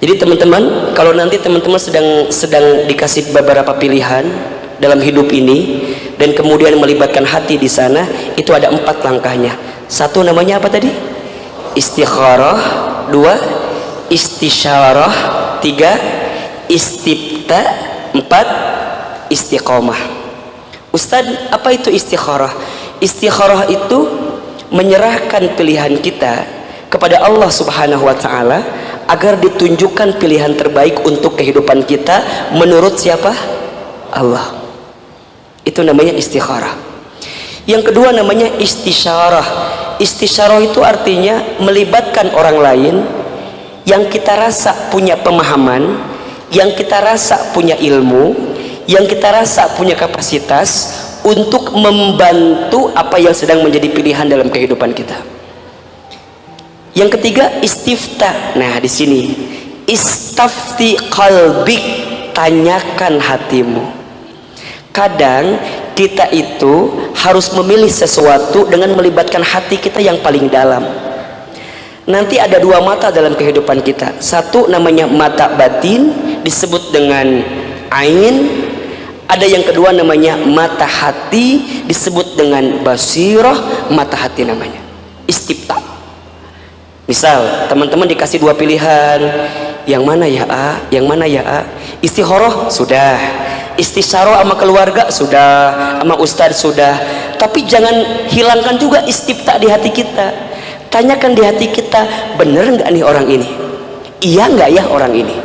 Jadi teman-teman, kalau nanti teman-teman sedang dikasih beberapa pilihan dalam hidup ini dan kemudian melibatkan hati di sana, itu ada 4 langkahnya. 1 namanya apa tadi? Istikharah. 2 istisyarah. 3 istifta. 4 istiqomah. Ustadz, apa itu istikharah? Istikharah itu menyerahkan pilihan kita kepada Allah Subhanahu wa Ta'ala agar ditunjukkan pilihan terbaik untuk kehidupan kita menurut siapa? Allah. Itu namanya istikharah. Yang kedua namanya istisyarah. Istisyarah itu artinya melibatkan orang lain yang kita rasa punya pemahaman, yang kita rasa punya ilmu, yang kita rasa punya kapasitas untuk membantu apa yang sedang menjadi pilihan dalam kehidupan kita. Yang ketiga istifta. Nah, di sini istafti qalbik, tanyakan hatimu. Kadang kita itu harus memilih sesuatu dengan melibatkan hati kita yang paling dalam. Nanti ada 2 mata dalam kehidupan kita. 1 namanya mata batin, disebut dengan ain. Ada yang kedua namanya mata hati, disebut dengan basirah, mata hati namanya istifta. Misal teman-teman dikasih 2 pilihan, yang mana ya A, yang mana ya A. Istikharah sudah, istisyarah sama keluarga sudah, sama ustadz sudah. Tapi jangan hilangkan juga istifta di hati kita. Tanyakan di hati kita, bener nggak nih orang ini? Iya nggak ya orang ini?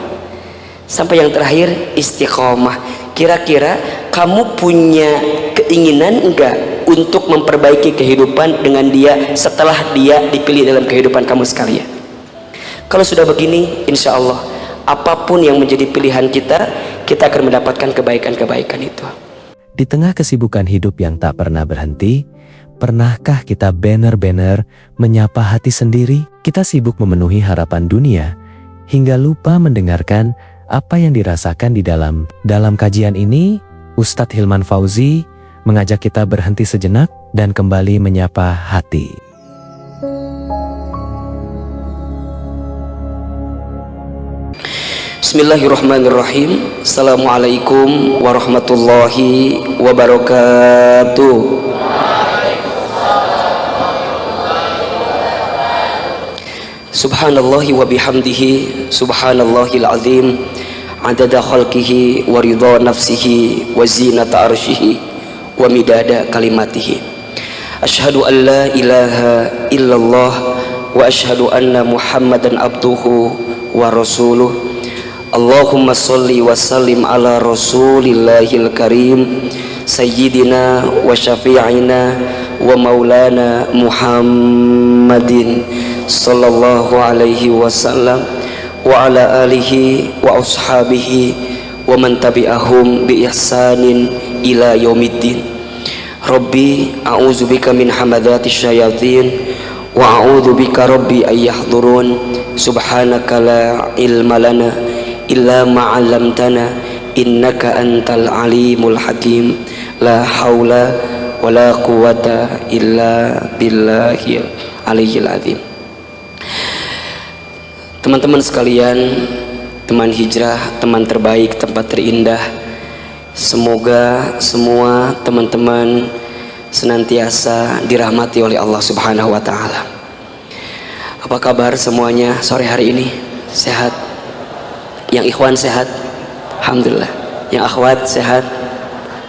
Sampai yang terakhir istiqomah. Kira-kira kamu punya keinginan enggak untuk memperbaiki kehidupan dengan dia setelah dia dipilih dalam kehidupan kamu sekalian? Kalau sudah begini, insya Allah apapun yang menjadi pilihan kita, kita akan mendapatkan kebaikan-kebaikan itu. Di tengah kesibukan hidup yang tak pernah berhenti, pernahkah kita benar-benar menyapa hati sendiri? Kita sibuk memenuhi harapan dunia hingga lupa mendengarkan apa yang dirasakan di dalam kajian ini. Ustadz Hilman Fauzi mengajak kita berhenti sejenak dan kembali menyapa hati. Bismillahirrahmanirrahim. Assalamualaikum warahmatullahi wabarakatuh. Subhanallahi wa bihamdihi, subhanallahil azim, adada khalqihi wa ridha nafsihi wa zinata arshihi wa midada kalimatihi. Ashhadu an la ilaha illallah wa ashhadu anna Muhammadan abduhu wa rasuluh. Allahumma salli wa sallim ala rasulillahil karim sayyidina wa syafi'ina wa maulana Muhammadin sallallahu alaihi wasallam wa ala alihi wa ashabihi wa man tabi'ahum bi ihsanin ila yaumiddin. Rabbi a'udzubika min hamadati syayatin wa a'udzubika rabbi ay yahdurun. Subhanaka la ilma lana illa ma 'allamtana innaka antal alimul hakim. La haula wala quwata illa billahil aliyyil azim. Teman-teman sekalian, teman hijrah, teman terbaik, tempat terindah, semoga semua teman-teman senantiasa dirahmati oleh Allah Subhanahu wa Ta'ala. Apa kabar semuanya sore hari ini? Sehat? Yang ikhwan sehat? Alhamdulillah. Yang akhwat sehat?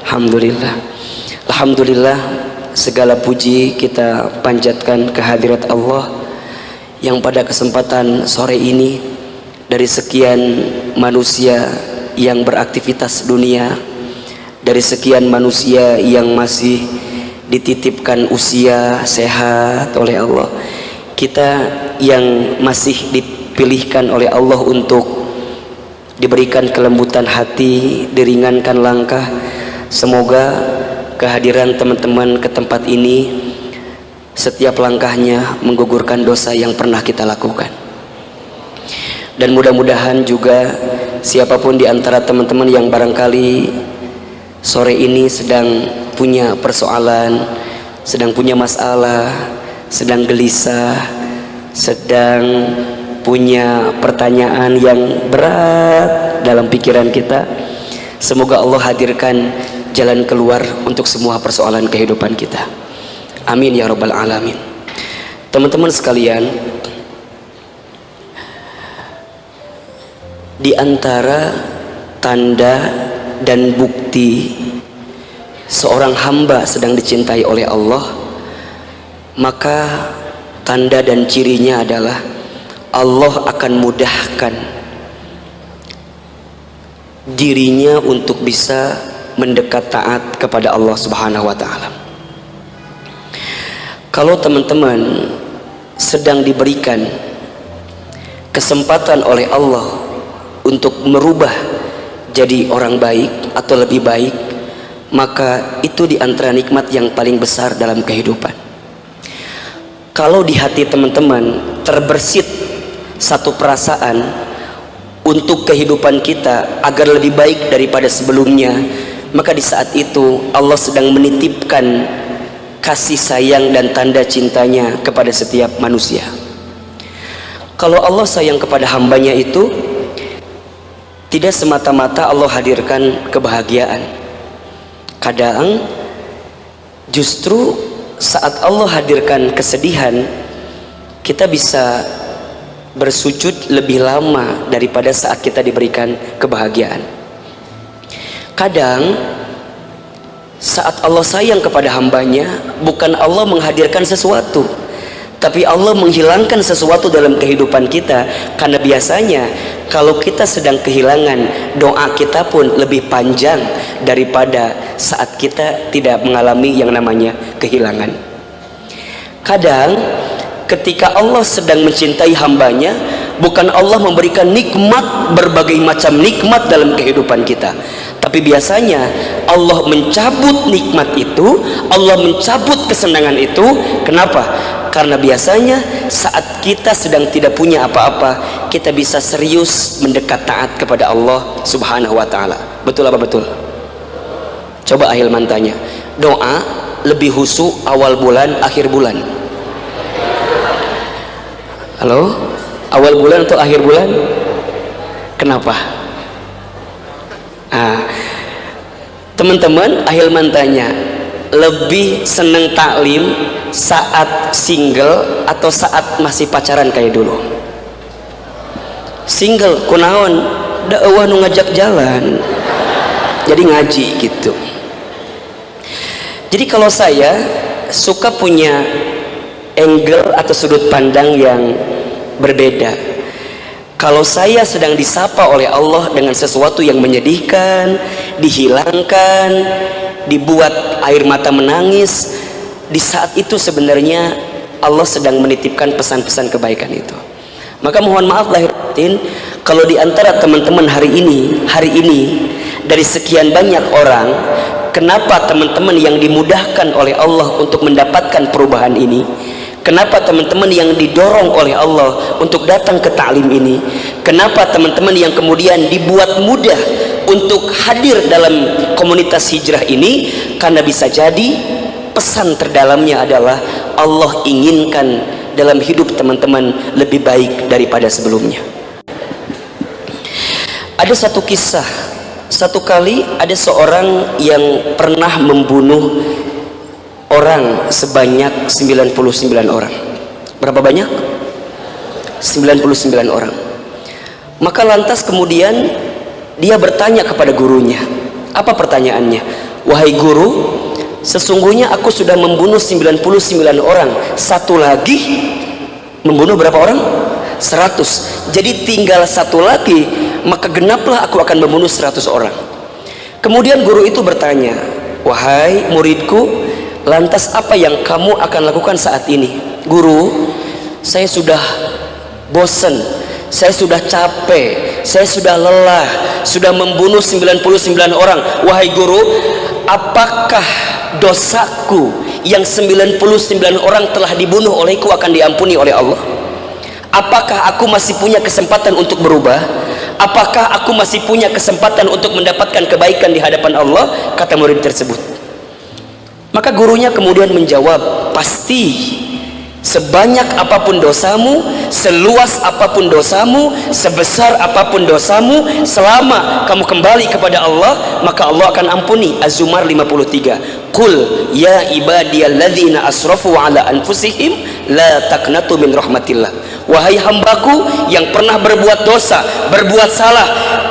Alhamdulillah. Alhamdulillah, segala puji kita panjatkan kehadirat Allah yang pada kesempatan sore ini dari sekian manusia yang beraktivitas dunia, dari sekian manusia yang masih dititipkan usia sehat oleh Allah, kita yang masih dipilihkan oleh Allah untuk diberikan kelembutan hati, diringankan langkah. Semoga kehadiran teman-teman ke tempat ini setiap langkahnya menggugurkan dosa yang pernah kita lakukan. Dan mudah-mudahan juga siapapun di antara teman-teman yang barangkali sore ini sedang punya persoalan, sedang punya masalah, sedang gelisah, sedang punya pertanyaan yang berat dalam pikiran kita, semoga Allah hadirkan jalan keluar untuk semua persoalan kehidupan kita. Amin ya rabbal alamin. Teman-teman sekalian, di antara tanda dan bukti seorang hamba sedang dicintai oleh Allah, maka tanda dan cirinya adalah Allah akan mudahkan dirinya untuk bisa mendekat taat kepada Allah Subhanahu wa taala. Kalau teman-teman sedang diberikan kesempatan oleh Allah untuk merubah jadi orang baik atau lebih baik, maka itu di antara nikmat yang paling besar dalam kehidupan. Kalau di hati teman-teman terbersit satu perasaan untuk kehidupan kita agar lebih baik daripada sebelumnya, maka di saat itu Allah sedang menitipkan kasih sayang dan tanda cintanya kepada setiap manusia. Kalau Allah sayang kepada hambanya itu tidak semata-mata Allah hadirkan kebahagiaan. Kadang justru saat Allah hadirkan kesedihan, kita bisa bersujud lebih lama daripada saat kita diberikan kebahagiaan. Kadang saat Allah sayang kepada hambanya, bukan Allah menghadirkan sesuatu, tapi Allah menghilangkan sesuatu dalam kehidupan kita. Karena biasanya kalau kita sedang kehilangan, doa kita pun lebih panjang daripada saat kita tidak mengalami yang namanya kehilangan. Kadang ketika Allah sedang mencintai hambanya, bukan Allah memberikan nikmat, berbagai macam nikmat dalam kehidupan kita, tapi biasanya Allah mencabut nikmat itu, Allah mencabut kesenangan itu. Kenapa? Karena biasanya saat kita sedang tidak punya apa-apa, kita bisa serius mendekat taat kepada Allah Subhanahu wa taala. Betul apa betul? Coba Ahilman tanya, doa lebih khusyuk awal bulan akhir bulan? Halo? Awal bulan atau akhir bulan? Kenapa? Teman-teman, Ahilman tanya, lebih seneng taklim saat single atau saat masih pacaran kayak dulu? Single kunaon dakwah nu ngajak jalan, jadi ngaji gitu. Jadi kalau saya suka punya angle atau sudut pandang yang berbeda. Kalau saya sedang disapa oleh Allah dengan sesuatu yang menyedihkan, dihilangkan, dibuat air mata menangis, di saat itu sebenarnya Allah sedang menitipkan pesan-pesan kebaikan itu. Maka mohon maaf lahir batin, kalau di antara teman-teman hari ini dari sekian banyak orang, kenapa teman-teman yang dimudahkan oleh Allah untuk mendapatkan perubahan ini? Kenapa teman-teman yang didorong oleh Allah untuk datang ke taklim ini? Kenapa teman-teman yang kemudian dibuat mudah untuk hadir dalam komunitas hijrah ini? Karena bisa jadi pesan terdalamnya adalah Allah inginkan dalam hidup teman-teman lebih baik daripada sebelumnya. Ada satu kisah, satu kali ada seorang yang pernah membunuh orang sebanyak 99 orang. Berapa banyak? 99 orang. Maka lantas kemudian dia bertanya kepada gurunya. Apa pertanyaannya? Wahai guru, sesungguhnya aku sudah membunuh 99 orang, satu lagi membunuh berapa orang? 100. Jadi tinggal satu lagi, maka genaplah aku akan membunuh 100 orang. Kemudian guru itu bertanya, wahai muridku, lantas apa yang kamu akan lakukan saat ini? Guru, saya sudah bosan, saya sudah capek, saya sudah lelah, sudah membunuh 99 orang. Wahai guru, apakah dosaku yang 99 orang telah dibunuh olehku akan diampuni oleh Allah? Apakah aku masih punya kesempatan untuk berubah? Apakah aku masih punya kesempatan untuk mendapatkan kebaikan di hadapan Allah? Kata murid tersebut. Maka gurunya kemudian menjawab, pasti Sebanyak apapun dosamu, seluas apapun dosamu, sebesar apapun dosamu, selama kamu kembali kepada Allah, maka Allah akan ampuni. Az-Zumar 53. Qul ya ibadiyalladzina asrafu ala anfusihim la taqnatu min rahmatillah. Wahai hambaku yang pernah berbuat dosa, berbuat salah,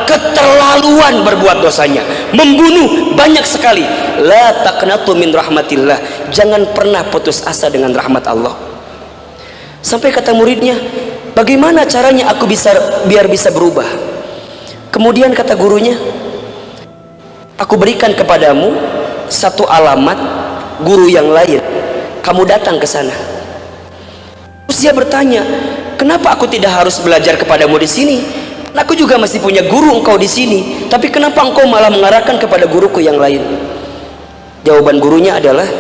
keterlaluan berbuat dosanya, membunuh banyak sekali. La taqnatu min rahmatillah. Jangan pernah putus asa dengan rahmat Allah. Sampai kata muridnya, bagaimana caranya aku biar bisa berubah? Kemudian kata gurunya, aku berikan kepadamu satu alamat guru yang lain, kamu datang ke sana. Terus dia bertanya, kenapa aku tidak harus belajar kepadamu di sini? Aku juga masih punya guru engkau di sini, tapi kenapa engkau malah mengarahkan kepada guruku yang lain? Jawaban gurunya adalah,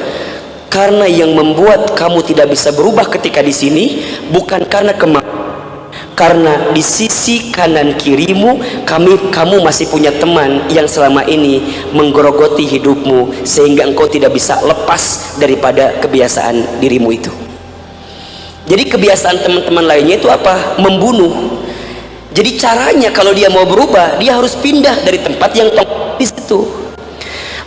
karena yang membuat kamu tidak bisa berubah ketika di sini bukan karena karena di sisi kanan kirimu kamu masih punya teman yang selama ini menggerogoti hidupmu sehingga engkau tidak bisa lepas daripada kebiasaan dirimu itu. Jadi kebiasaan teman-teman lainnya itu apa? Membunuh. Jadi caranya kalau dia mau berubah, dia harus pindah dari tempat yang di situ.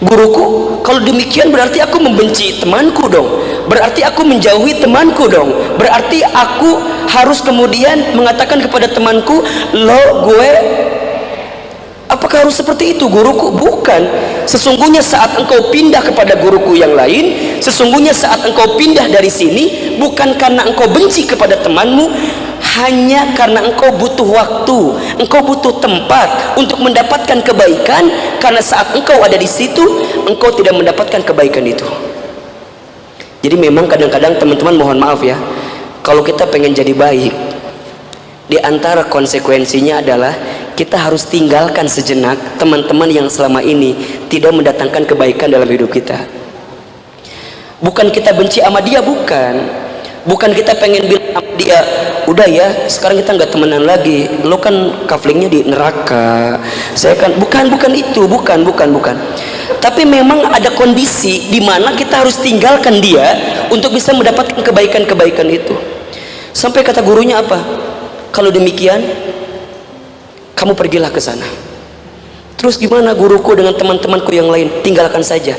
Guruku, kalau demikian berarti aku membenci temanku dong, berarti aku menjauhi temanku dong, berarti aku harus kemudian mengatakan kepada temanku, lo gue, apakah harus seperti itu guruku? Bukan. Sesungguhnya saat engkau pindah kepada guruku yang lain, sesungguhnya saat engkau pindah dari sini bukan karena engkau benci kepada temanmu, hanya karena engkau butuh waktu, engkau butuh tempat untuk mendapatkan kebaikan, karena saat engkau ada di situ engkau tidak mendapatkan kebaikan itu. Jadi memang kadang-kadang teman-teman mohon maaf ya, kalau kita pengen jadi baik, di antara konsekuensinya adalah kita harus tinggalkan sejenak teman-teman yang selama ini tidak mendatangkan kebaikan dalam hidup kita. Bukan kita benci sama dia, bukan kita pengen bilang sama dia, udah ya sekarang kita nggak temenan lagi, lo kan kaflingnya di neraka, saya kan bukan itu, bukan. Tapi memang ada kondisi di mana kita harus tinggalkan dia untuk bisa mendapatkan kebaikan-kebaikan itu. Sampai kata gurunya apa? Kalau demikian kamu pergilah ke sana. Terus gimana guruku dengan teman-temanku yang lain? Tinggalkan saja.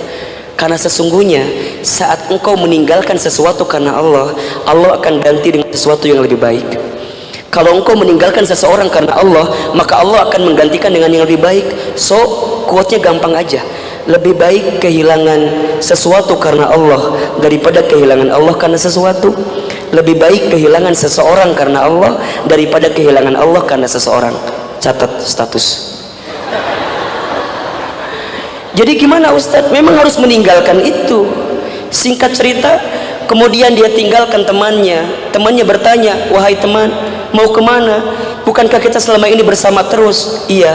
Karena sesungguhnya saat engkau meninggalkan sesuatu karena Allah, Allah akan ganti dengan sesuatu yang lebih baik. Kalau engkau meninggalkan seseorang karena Allah, maka Allah akan menggantikan dengan yang lebih baik. So, quote-nya gampang aja. Lebih baik kehilangan sesuatu karena Allah daripada kehilangan Allah karena sesuatu. Lebih baik kehilangan seseorang karena Allah daripada kehilangan Allah karena seseorang. Catat status. Jadi gimana Ustadz? Memang harus meninggalkan itu. Singkat cerita, kemudian dia tinggalkan temannya. Temannya bertanya, wahai teman, mau kemana? Bukankah kita selama ini bersama terus? Iya,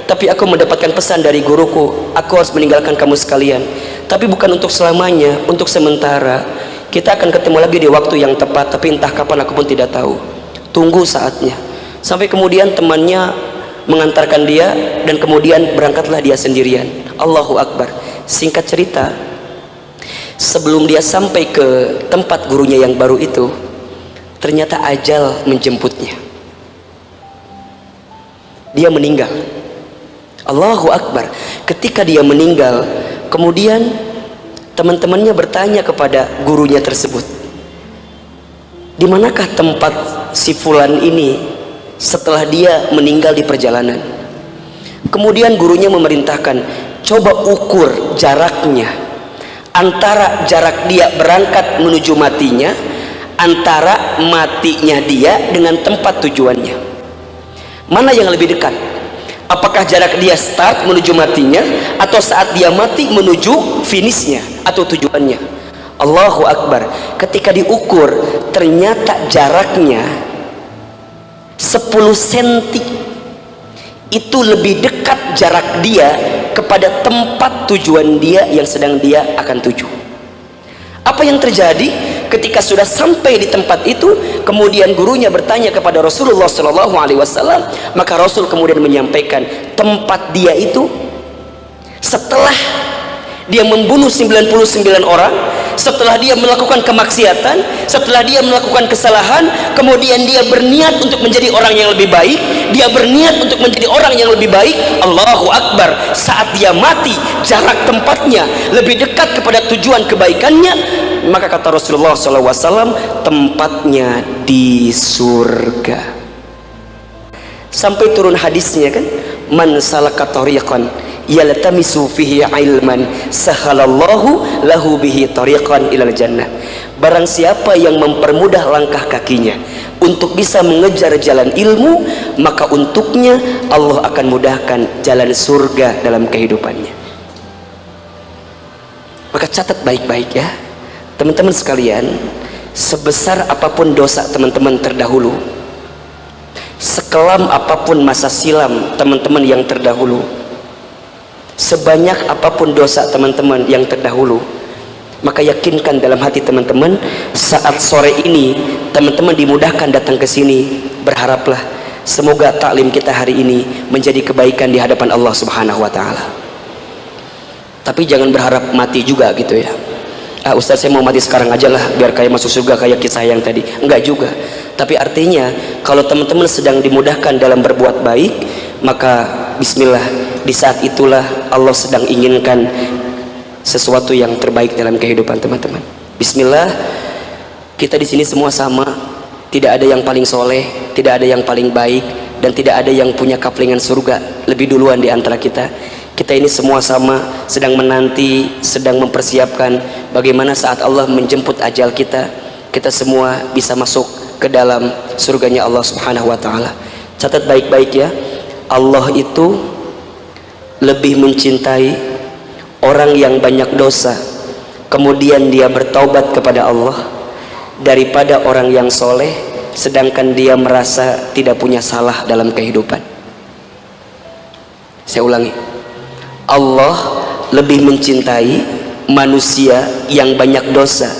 tapi aku mendapatkan pesan dari guruku, aku harus meninggalkan kamu sekalian. Tapi bukan untuk selamanya, untuk sementara. Kita akan ketemu lagi di waktu yang tepat, tapi entah kapan aku pun tidak tahu. Tunggu saatnya. Sampai kemudian temannya mengantarkan dia, dan kemudian berangkatlah dia sendirian. Allahu Akbar. Singkat cerita, sebelum dia sampai ke tempat gurunya yang baru itu, ternyata ajal menjemputnya. Dia meninggal. Allahu Akbar. Ketika dia meninggal, kemudian teman-temannya bertanya kepada gurunya tersebut, di manakah tempat si fulan ini setelah dia meninggal di perjalanan? Kemudian gurunya memerintahkan, coba ukur jaraknya antara jarak dia berangkat menuju matinya, antara matinya dia dengan tempat tujuannya. Mana yang lebih dekat? Apakah jarak dia start menuju matinya, atau saat dia mati menuju finishnya atau tujuannya? Allahu Akbar. Ketika diukur, ternyata jaraknya 10 cm. Itu lebih dekat jarak dia kepada tempat tujuan dia yang sedang dia akan tuju. Apa yang terjadi ketika sudah sampai di tempat itu? Kemudian gurunya bertanya kepada Rasulullah SAW, maka Rasul kemudian menyampaikan, tempat dia itu setelah dia membunuh 99 orang, setelah dia melakukan kemaksiatan, setelah dia melakukan kesalahan, kemudian dia berniat untuk menjadi orang yang lebih baik, dia berniat untuk menjadi orang yang lebih baik, Allahu Akbar, saat dia mati jarak tempatnya lebih dekat kepada tujuan kebaikannya, maka kata Rasulullah SAW, tempatnya di surga. Sampai turun hadisnya kan, man salaka tariqan yaltamisu fihi ilman sahalallahu lahu bihi tariqan ilal jannah. Barang siapa yang mempermudah langkah kakinya untuk bisa mengejar jalan ilmu, maka untuknya Allah akan mudahkan jalan surga dalam kehidupannya. Maka catat baik-baik ya teman-teman sekalian, sebesar apapun dosa teman-teman terdahulu, sekelam apapun masa silam teman-teman yang terdahulu, sebanyak apapun dosa teman-teman yang terdahulu, maka yakinkan dalam hati teman-teman, saat sore ini teman-teman dimudahkan datang ke sini, berharaplah semoga taklim kita hari ini menjadi kebaikan di hadapan Allah Subhanahu wa taala. Tapi jangan berharap mati juga gitu ya. Ustaz, saya mau mati sekarang aja lah biar kayak masuk surga kayak kisah yang tadi. Enggak juga. Tapi artinya kalau teman-teman sedang dimudahkan dalam berbuat baik, maka bismillah, di saat itulah Allah sedang inginkan sesuatu yang terbaik dalam kehidupan teman-teman. Bismillah, kita di sini semua sama, tidak ada yang paling soleh, tidak ada yang paling baik, dan tidak ada yang punya kaplingan surga lebih duluan di antara kita. Kita ini semua sama, sedang menanti, sedang mempersiapkan bagaimana saat Allah menjemput ajal kita, kita semua bisa masuk ke dalam surganya Allah Subhanahu wa taala. Catat baik-baik ya, Allah itu lebih mencintai orang yang banyak dosa kemudian dia bertaubat kepada Allah daripada orang yang soleh sedangkan dia merasa tidak punya salah dalam kehidupan. Saya ulangi, Allah lebih mencintai manusia yang banyak dosa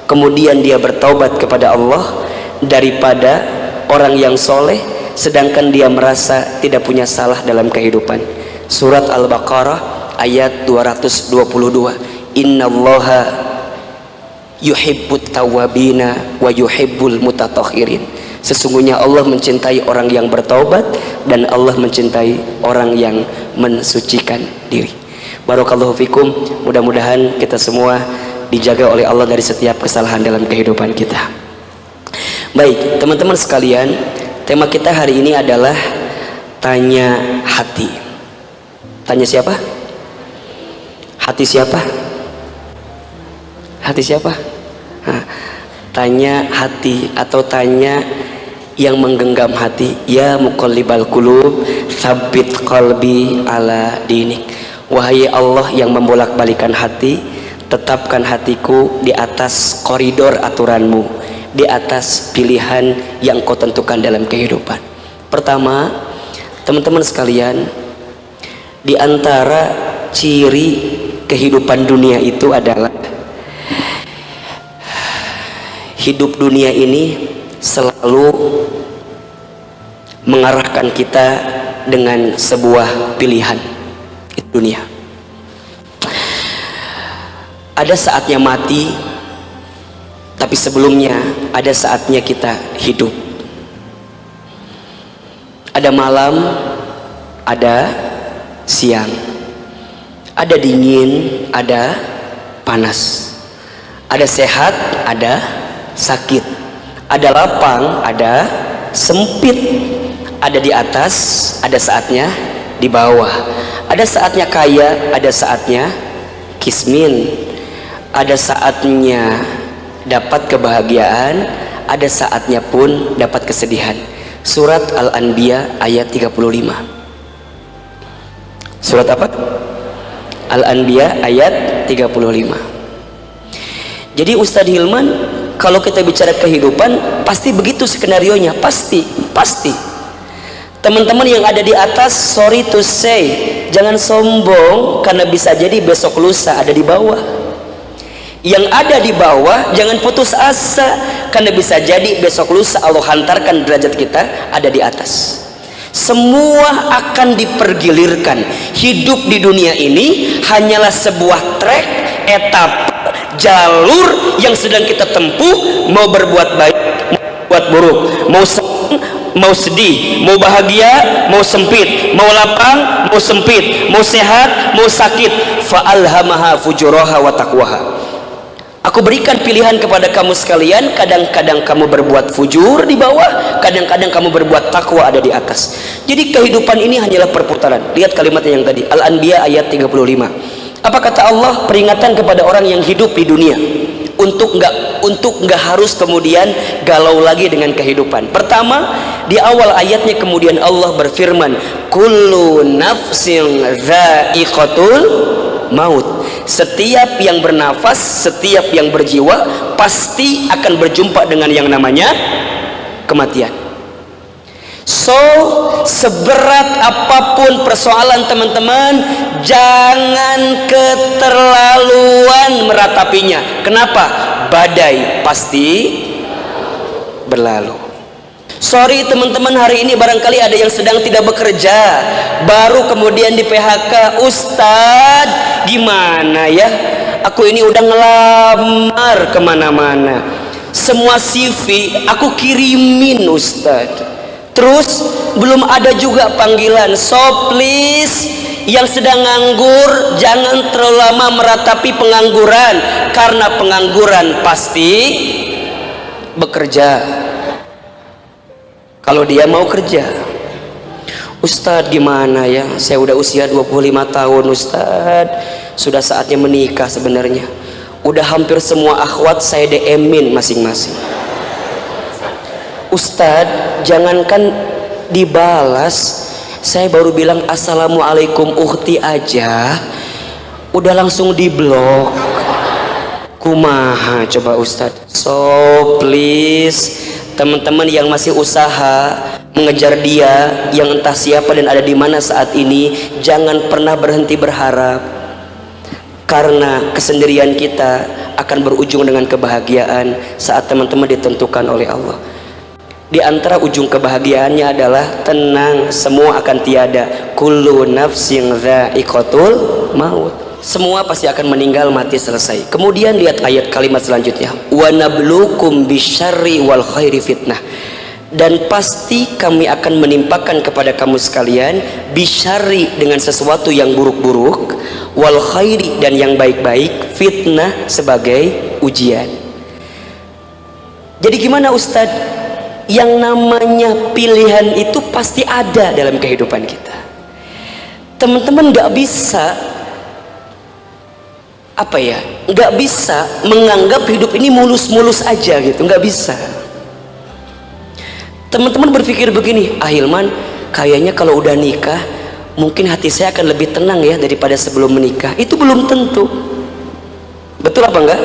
kemudian dia bertaubat kepada Allah daripada orang yang soleh sedangkan dia merasa tidak punya salah dalam kehidupan. Surat Al-Baqarah ayat 222, innallaha yuhibbut tawwabina wa yuhibbul mutatahhirin. Sesungguhnya Allah mencintai orang yang bertaubat dan Allah mencintai orang yang mensucikan diri. Barakallahu fikum. Mudah-mudahan kita semua dijaga oleh Allah dari setiap kesalahan dalam kehidupan kita. Baik teman-teman sekalian, tema kita hari ini adalah tanya hati. Tanya siapa? Hati siapa? Hati siapa? Tanya hati atau tanya yang menggenggam hati. Ya muqallibal qulub tsabbit qalbi ala dinik. Wahai Allah yang membolak-balikan hati, tetapkan hatiku di atas koridor aturanmu, di atas pilihan yang kau tentukan dalam kehidupan. Pertama, teman-teman sekalian, di antara ciri kehidupan dunia itu adalah hidup dunia ini selalu mengarahkan kita dengan sebuah pilihan. Itu dunia. Ada saatnya mati, tapi sebelumnya ada saatnya kita hidup. Ada malam, ada siang, ada dingin, ada panas, ada sehat, ada sakit, ada lapang, ada sempit, ada di atas, ada saatnya di bawah, ada saatnya kaya, ada saatnya kismin, ada saatnya dapat kebahagiaan, ada saatnya pun dapat kesedihan. Surat Al-Anbiya ayat 35. Surat apa? Al-Anbiya ayat 35. Jadi Ustadz Hilman, kalau kita bicara kehidupan pasti begitu skenarionya, pasti. Teman-teman yang ada di atas, sorry to say, jangan sombong karena bisa jadi besok lusa ada di bawah. Yang ada di bawah jangan putus asa karena bisa jadi besok lusa Allah hantarkan derajat kita ada di atas. Semua akan dipergilirkan. Hidup di dunia ini hanyalah sebuah trek, etapa, jalur yang sedang kita tempuh, mau berbuat baik, mau berbuat buruk, mau senang, mau sedih, mau bahagia, mau sempit, mau lapang, mau sempit, mau sehat, mau sakit. Fa'alhamaha fujuraha wa taqwaha. Aku berikan pilihan kepada kamu sekalian, kadang-kadang kamu berbuat fujur di bawah, kadang-kadang kamu berbuat takwa ada di atas. Jadi kehidupan ini hanyalah perputaran. Lihat kalimatnya yang tadi, Al-Anbiya ayat 35. Apa kata Allah? Peringatan kepada orang yang hidup di dunia untuk nggak harus kemudian galau lagi dengan kehidupan. Pertama, di awal ayatnya kemudian Allah berfirman, kullu nafsin dha'iqatul maut. Setiap yang bernafas, setiap yang berjiwa pasti akan berjumpa dengan yang namanya kematian. So, seberat apapun persoalan teman-teman, jangan keterlaluan meratapinya. Kenapa? Badai pasti berlalu. Sorry teman-teman, hari ini barangkali ada yang sedang tidak bekerja, baru kemudian di PHK. Ustadz, gimana ya? Aku ini udah ngelamar kemana-mana, semua CV aku kirimin Ustadz, terus belum ada juga panggilan. So please, yang sedang nganggur jangan terlalu lama meratapi pengangguran, karena pengangguran pasti bekerja kalau dia mau kerja. Ustadz gimana ya, saya udah usia 25 tahun Ustadz, sudah saatnya menikah sebenarnya. Udah hampir semua akhwat saya DM-in masing-masing. Ustadz, jangankan dibalas, saya baru bilang assalamualaikum ukhti aja udah langsung diblok. Kumaha coba Ustadz? So please, teman-teman yang masih usaha mengejar dia yang entah siapa dan ada di mana saat ini, jangan pernah berhenti berharap, karena kesendirian kita akan berujung dengan kebahagiaan saat teman-teman ditentukan oleh Allah. Di antara ujung kebahagiaannya adalah tenang, semua akan tiada. Kullu nafsin dha'iqatul maut. Semua pasti akan meninggal, mati, selesai. Kemudian lihat ayat kalimat selanjutnya, wa nabluukum bisyarri wal khairi fitnah. Dan pasti kami akan menimpakan kepada kamu sekalian bisyarri dengan sesuatu yang buruk-buruk, wal khairi dan yang baik-baik, fitnah sebagai ujian. Jadi gimana Ustadz? Yang namanya pilihan itu pasti ada dalam kehidupan kita. Teman-teman nggak bisa nggak bisa menganggap hidup ini mulus-mulus aja gitu, nggak bisa. Teman-teman berpikir begini, Hilman, kayaknya kalau udah nikah mungkin hati saya akan lebih tenang ya daripada sebelum menikah. Itu belum tentu. Betul apa enggak?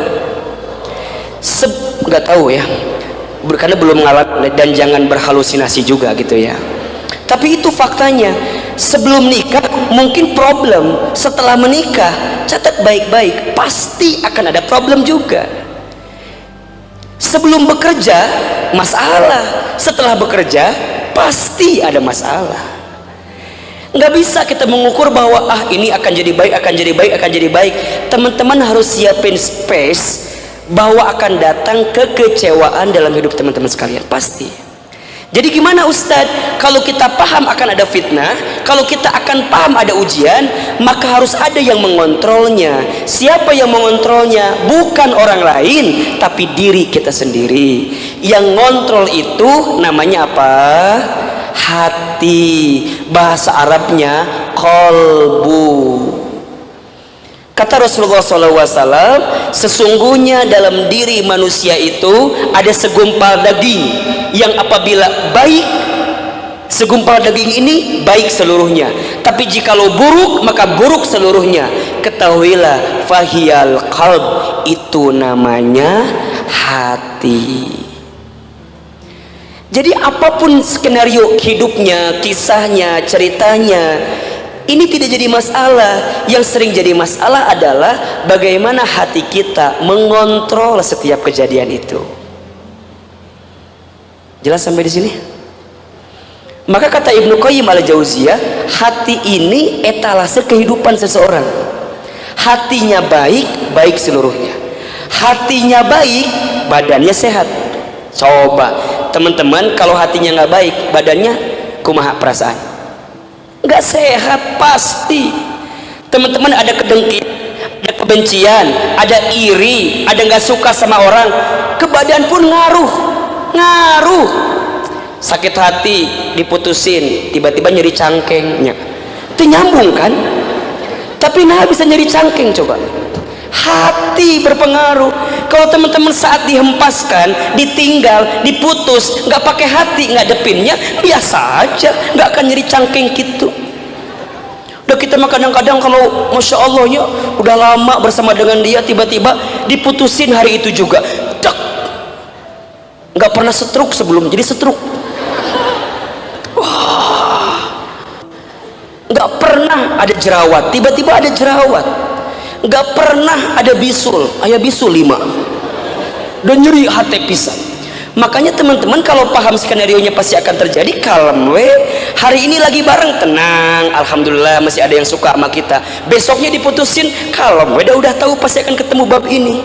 Nggak tahu ya, karena belum mengalami, dan jangan berhalusinasi juga gitu ya. Tapi itu faktanya. Sebelum nikah mungkin problem, setelah menikah catat baik-baik, pasti akan ada problem juga. Sebelum bekerja masalah, setelah bekerja pasti ada masalah. Nggak bisa kita mengukur bahwa ini akan jadi baik, akan jadi baik, akan jadi baik. Teman-teman harus siapin space bahwa akan datang kekecewaan dalam hidup teman-teman sekalian, pasti. Jadi gimana Ustadz? Kalau kita paham akan ada fitnah, kalau kita akan paham ada ujian, maka harus ada yang mengontrolnya. Siapa yang mengontrolnya? Bukan orang lain, tapi diri kita sendiri. Yang ngontrol itu namanya apa? Hati. Bahasa Arabnya qalbu. Kata Rasulullah SAW, sesungguhnya dalam diri manusia itu ada segumpal daging yang apabila baik, segumpal daging ini baik seluruhnya, tapi jikalau buruk maka buruk seluruhnya. Ketahuilah, fahiyal qalb, itu namanya hati. Jadi apapun skenario hidupnya, kisahnya, ceritanya, ini tidak jadi masalah. Yang sering jadi masalah adalah bagaimana hati kita mengontrol setiap kejadian itu. Jelas sampai di sini? Maka kata Ibnu Qayyim al-Jauziyah, hati ini etalase kehidupan seseorang. Hatinya baik, baik seluruhnya. Hatinya baik, badannya sehat. Coba teman-teman, kalau hatinya nggak baik, badannya kumaha perasaan? Nggak sehat pasti. Teman-teman, ada kedengki, ada kebencian, ada iri, ada nggak suka sama orang, ke badan pun ngaruh. Sakit hati diputusin, tiba-tiba nyeri cangkengnya, itu nyambung kan? Tapi nah bisa nyeri cangkeng. Coba, hati berpengaruh. Kalau teman-teman saat dihempaskan, ditinggal, diputus, nggak pakai hati ngadepinnya, biasa aja, nggak akan nyeri cangkeng gitu. Udah kita mah kadang-kadang kalau masya Allah ya udah lama bersama dengan dia, tiba-tiba diputusin hari itu juga, cek, nggak pernah stroke sebelum jadi stroke. Wah, nggak pernah ada jerawat, tiba-tiba ada jerawat. Nggak pernah ada bisul, ayah bisul 5, dan nyeri hati pisan. Makanya teman-teman kalau paham skenario-nya pasti akan terjadi. Kalem we, hari ini lagi bareng, tenang, alhamdulillah masih ada yang suka sama kita. Besoknya diputusin, kalem we, udah tahu pasti akan ketemu bab ini.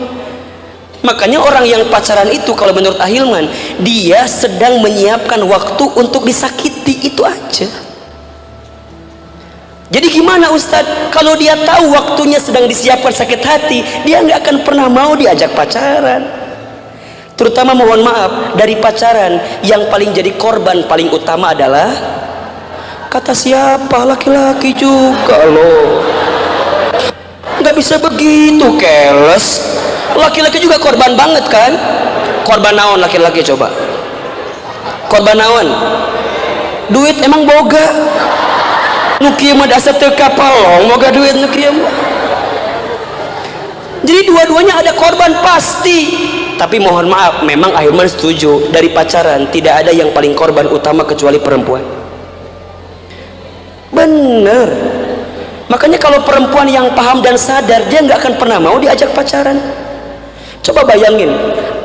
Makanya orang yang pacaran itu kalau menurut Ahilman, dia sedang menyiapkan waktu untuk disakiti, itu aja. Jadi gimana Ustadz? Kalau dia tahu waktunya sedang disiapkan sakit hati, dia nggak akan pernah mau diajak pacaran. Terutama mohon maaf, dari pacaran yang paling jadi korban paling utama adalah, kata siapa, laki-laki juga loh. Nggak bisa begitu keles. Laki-laki juga korban banget kan? Korban naon laki-laki coba? Korban naon? Duit emang boga? Nukieu mah dasar teu kapalong, moga duit nukieu mah. Jadi dua-duanya ada korban pasti. Tapi mohon maaf, memang Ahilman setuju, dari pacaran tidak ada yang paling korban utama kecuali perempuan. Bener. Makanya kalau perempuan yang paham dan sadar, dia nggak akan pernah mau diajak pacaran. Coba bayangin,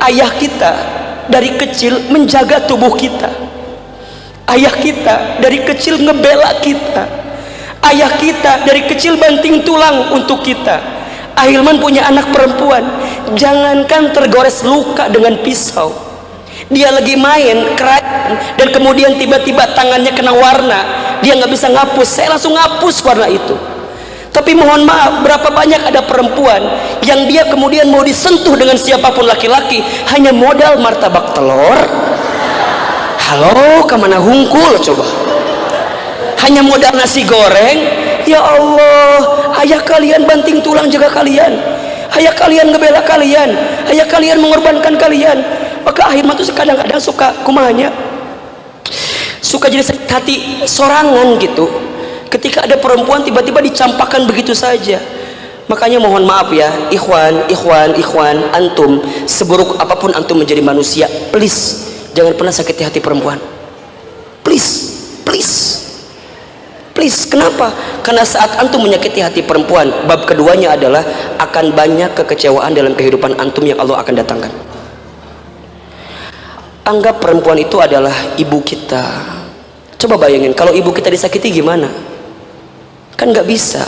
ayah kita dari kecil menjaga tubuh kita. Ayah kita dari kecil ngebela kita. Ayah kita dari kecil banting tulang untuk kita. Ahilman punya anak perempuan, jangankan tergores luka dengan pisau, dia lagi main kerayan dan kemudian tiba-tiba tangannya kena warna, dia nggak bisa ngapus, saya langsung ngapus warna itu. Tapi mohon maaf, berapa banyak ada perempuan yang dia kemudian mau disentuh dengan siapapun laki-laki hanya modal martabak telur. Halo, kemana hungkul coba? Hanya modal nasi goreng. Ya Allah, ayah kalian banting tulang jaga kalian, ayah kalian ngebela kalian, ayah kalian mengorbankan kalian. Maka Ahilman tuh kadang-kadang suka kumanya, suka jadi sakit hati sorangan gitu ketika ada perempuan tiba-tiba dicampakkan begitu saja. Makanya mohon maaf ya ikhwan, antum seburuk apapun antum menjadi manusia, please jangan pernah sakiti hati perempuan, please. Kenapa? Karena saat antum menyakiti hati perempuan, bab keduanya adalah akan banyak kekecewaan dalam kehidupan antum yang Allah akan datangkan. Anggap perempuan itu adalah ibu kita. Coba bayangin kalau ibu kita disakiti gimana? Kan nggak bisa.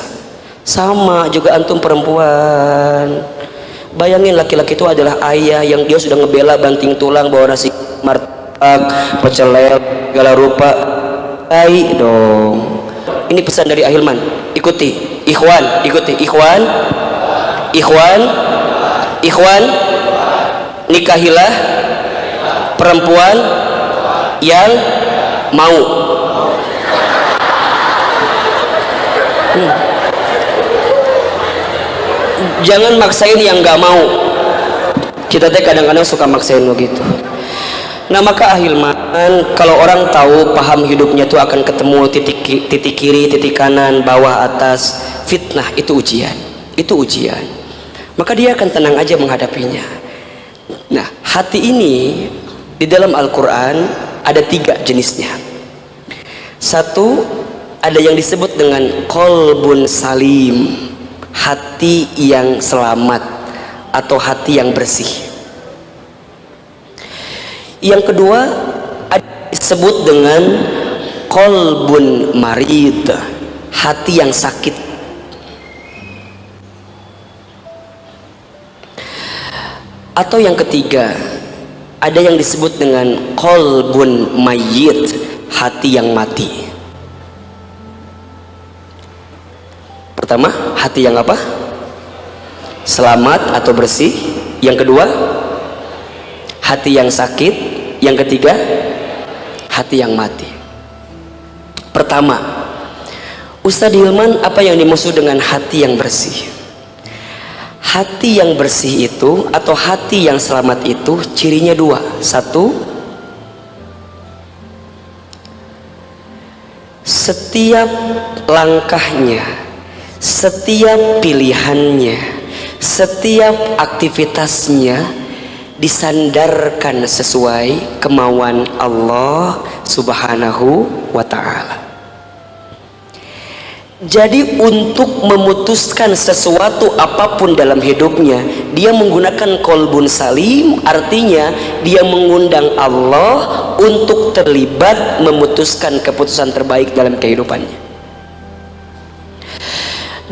Sama juga antum perempuan. Bayangin laki-laki itu adalah ayah yang dia sudah ngebela banting tulang, bawa nasi martabak, pecel lele, segala rupa. Baik dong. Ini pesan dari Ahilman, ikuti ikhwan, nikahilah perempuan yang mau. Jangan maksain yang nggak mau. Kita teh kadang-kadang suka maksain begitu. Nah maka Ahilman, kalau orang tahu paham hidupnya itu akan ketemu titik kiri, titik kanan, bawah, atas, fitnah, itu ujian, maka dia akan tenang aja menghadapinya. Nah hati ini di dalam Al-Quran ada 3 jenisnya. Satu, ada yang disebut dengan qalbun salim, hati yang selamat atau hati yang bersih. Yang kedua disebut dengan qalbun marid, hati yang sakit. Atau yang ketiga, ada yang disebut dengan qalbun mayyit, hati yang mati. Pertama, hati yang apa? Selamat atau bersih. Yang kedua, hati yang sakit. Yang ketiga, hati yang mati. Pertama, Ustadz Hilman, apa yang dimaksud dengan hati yang bersih? Hati yang bersih itu atau hati yang selamat itu cirinya dua. Satu, setiap langkahnya, setiap pilihannya, setiap aktivitasnya disandarkan sesuai kemauan Allah Subhanahu wa Ta'ala. Jadi untuk memutuskan sesuatu apapun dalam hidupnya, dia menggunakan qalbun salim, artinya dia mengundang Allah untuk terlibat memutuskan keputusan terbaik dalam kehidupannya.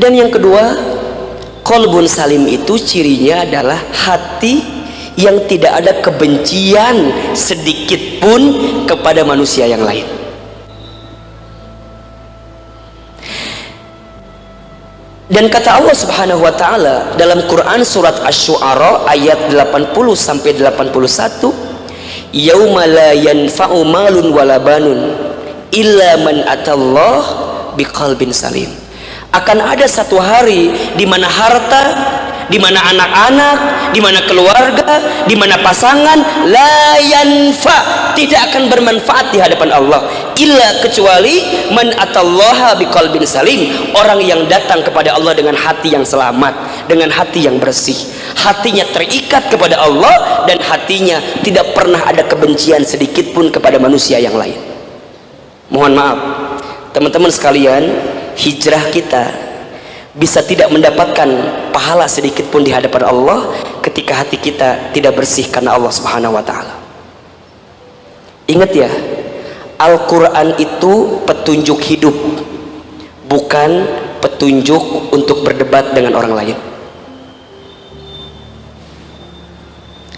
Dan yang kedua, qalbun salim itu cirinya adalah hati yang tidak ada kebencian sedikit pun kepada manusia yang lain. Dan kata Allah Subhanahu wa Ta'ala dalam Quran surat Asy-Syu'ara ayat 80 sampai 81, yauma la yanfa'u malun wala banun illa man atallah biqalbin salim. Akan ada satu hari di mana harta, di mana anak-anak, di mana keluarga, di mana pasangan la yanfa, tidak akan bermanfaat di hadapan Allah, illa kecuali man atallaha biqalbin salim, orang yang datang kepada Allah dengan hati yang selamat, dengan hati yang bersih, hatinya terikat kepada Allah dan hatinya tidak pernah ada kebencian sedikit pun kepada manusia yang lain. Mohon maaf teman-teman sekalian, hijrah kita bisa tidak mendapatkan pahala sedikit pun di hadapan Allah ketika hati kita tidak bersih karena Allah Subhanahu wa Ta'ala. Ingat ya, Al-Quran itu petunjuk hidup, bukan petunjuk untuk berdebat dengan orang lain.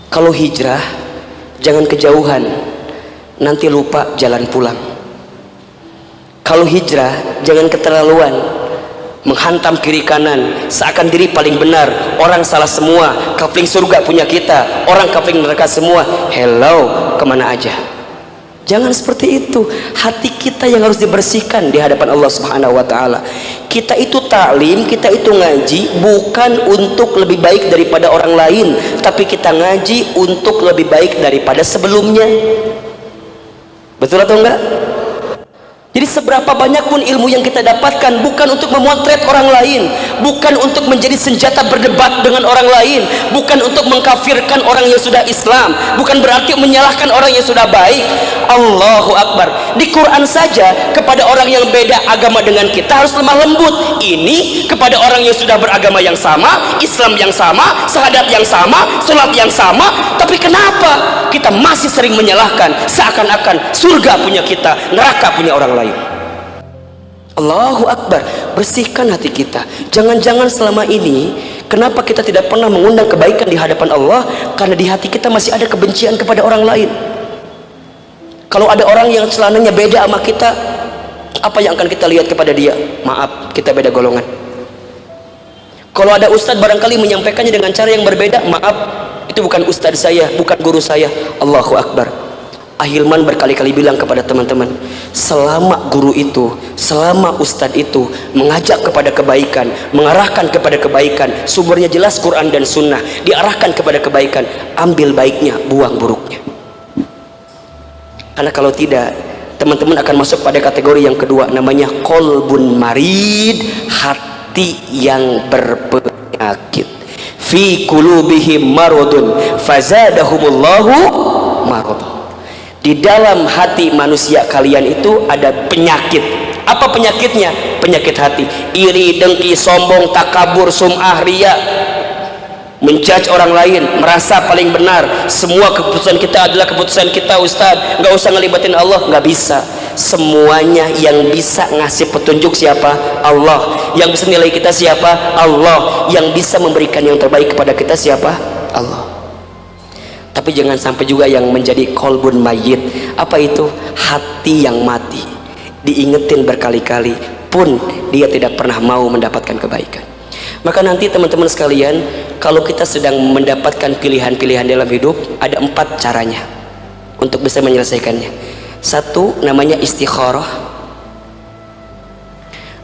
Kalau hijrah, jangan kejauhan, nanti lupa jalan pulang. Kalau hijrah, jangan keterlaluan, menghantam kiri kanan seakan diri paling benar, orang salah semua, kafling surga punya kita, orang kafling neraka semua. Hello, kemana aja? Jangan seperti itu. Hati kita yang harus dibersihkan di hadapan Allah Subhanahu wa Ta'ala. Kita itu taklim, kita itu ngaji bukan untuk lebih baik daripada orang lain, tapi kita ngaji untuk lebih baik daripada sebelumnya. Betul atau enggak? Jadi seberapa banyak pun ilmu yang kita dapatkan bukan untuk memotret orang lain, bukan untuk menjadi senjata berdebat dengan orang lain, bukan untuk mengkafirkan orang yang sudah Islam, bukan berarti menyalahkan orang yang sudah baik. Allahu Akbar. Di Quran saja kepada orang yang beda agama dengan kita harus lemah lembut. Ini kepada orang yang sudah beragama yang sama, Islam yang sama, syahadat yang sama, sholat yang sama, tapi kenapa kita masih sering menyalahkan seakan-akan surga punya kita, neraka punya orang lain. Allahu Akbar. Bersihkan hati kita. Jangan-jangan selama ini kenapa kita tidak pernah mengundang kebaikan di hadapan Allah, karena di hati kita masih ada kebencian kepada orang lain. Kalau ada orang yang celananya beda sama kita, apa yang akan kita lihat kepada dia? Maaf, kita beda golongan. Kalau ada ustadz barangkali menyampaikannya dengan cara yang berbeda, maaf, itu bukan ustadz saya, bukan guru saya. Allahu Akbar. Ahilman berkali-kali bilang kepada teman-teman, selama guru itu, selama ustadz itu mengajak kepada kebaikan, mengarahkan kepada kebaikan, sumbernya jelas Quran dan Sunnah, diarahkan kepada kebaikan, ambil baiknya, buang buruknya. Karena kalau tidak, teman-teman akan masuk pada kategori yang kedua, namanya qalbun marid, hati yang berpenyakit. Fi qulubihim maradun fazadahumullahu marad. Di dalam hati manusia kalian itu ada penyakit. Apa penyakitnya? Penyakit hati. Iri, dengki, sombong, takabur, sum'ah, riya, menjudge orang lain, merasa paling benar. Semua keputusan kita adalah keputusan kita, Ustaz. Nggak usah ngelibatin Allah. Nggak bisa. Semuanya yang bisa ngasih petunjuk siapa? Allah. Yang bisa nilai kita siapa? Allah. Yang bisa memberikan yang terbaik kepada kita siapa? Allah. tapi jangan sampai juga yang menjadi kolbun mayit. Apa itu? Hati yang mati, diingetin berkali-kali pun dia tidak pernah mau mendapatkan kebaikan. Maka nanti teman-teman sekalian, kalau kita sedang mendapatkan pilihan-pilihan dalam hidup, ada 4 caranya untuk bisa menyelesaikannya. 1 namanya istikharah,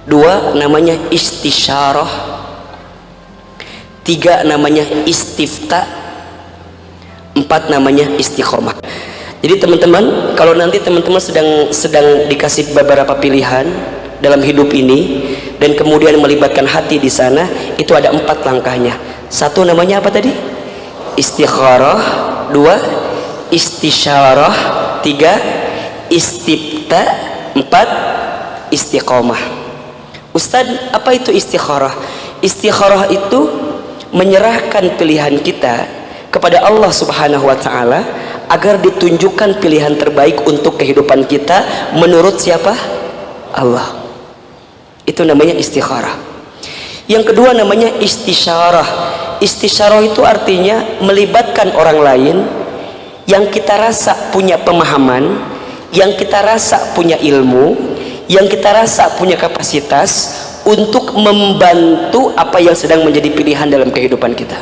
2 namanya istisyarah, 3 namanya istifta, 4 namanya istiqomah. Jadi teman-teman, kalau nanti teman-teman sedang dikasih beberapa pilihan dalam hidup ini dan kemudian melibatkan hati di sana, itu ada 4 langkahnya. 1 namanya apa tadi? Istikharah, 2 istisyarah, 3 istifta, 4 istiqomah. Ustadz, apa itu istikharah? Istikharah itu menyerahkan pilihan kita kepada Allah Subhanahu wa Ta'ala agar ditunjukkan pilihan terbaik untuk kehidupan kita menurut siapa? Allah. Itu namanya istikharah. Yang kedua namanya istisyarah. Istisyarah itu artinya melibatkan orang lain yang kita rasa punya pemahaman, yang kita rasa punya ilmu, yang kita rasa punya kapasitas untuk membantu apa yang sedang menjadi pilihan dalam kehidupan kita.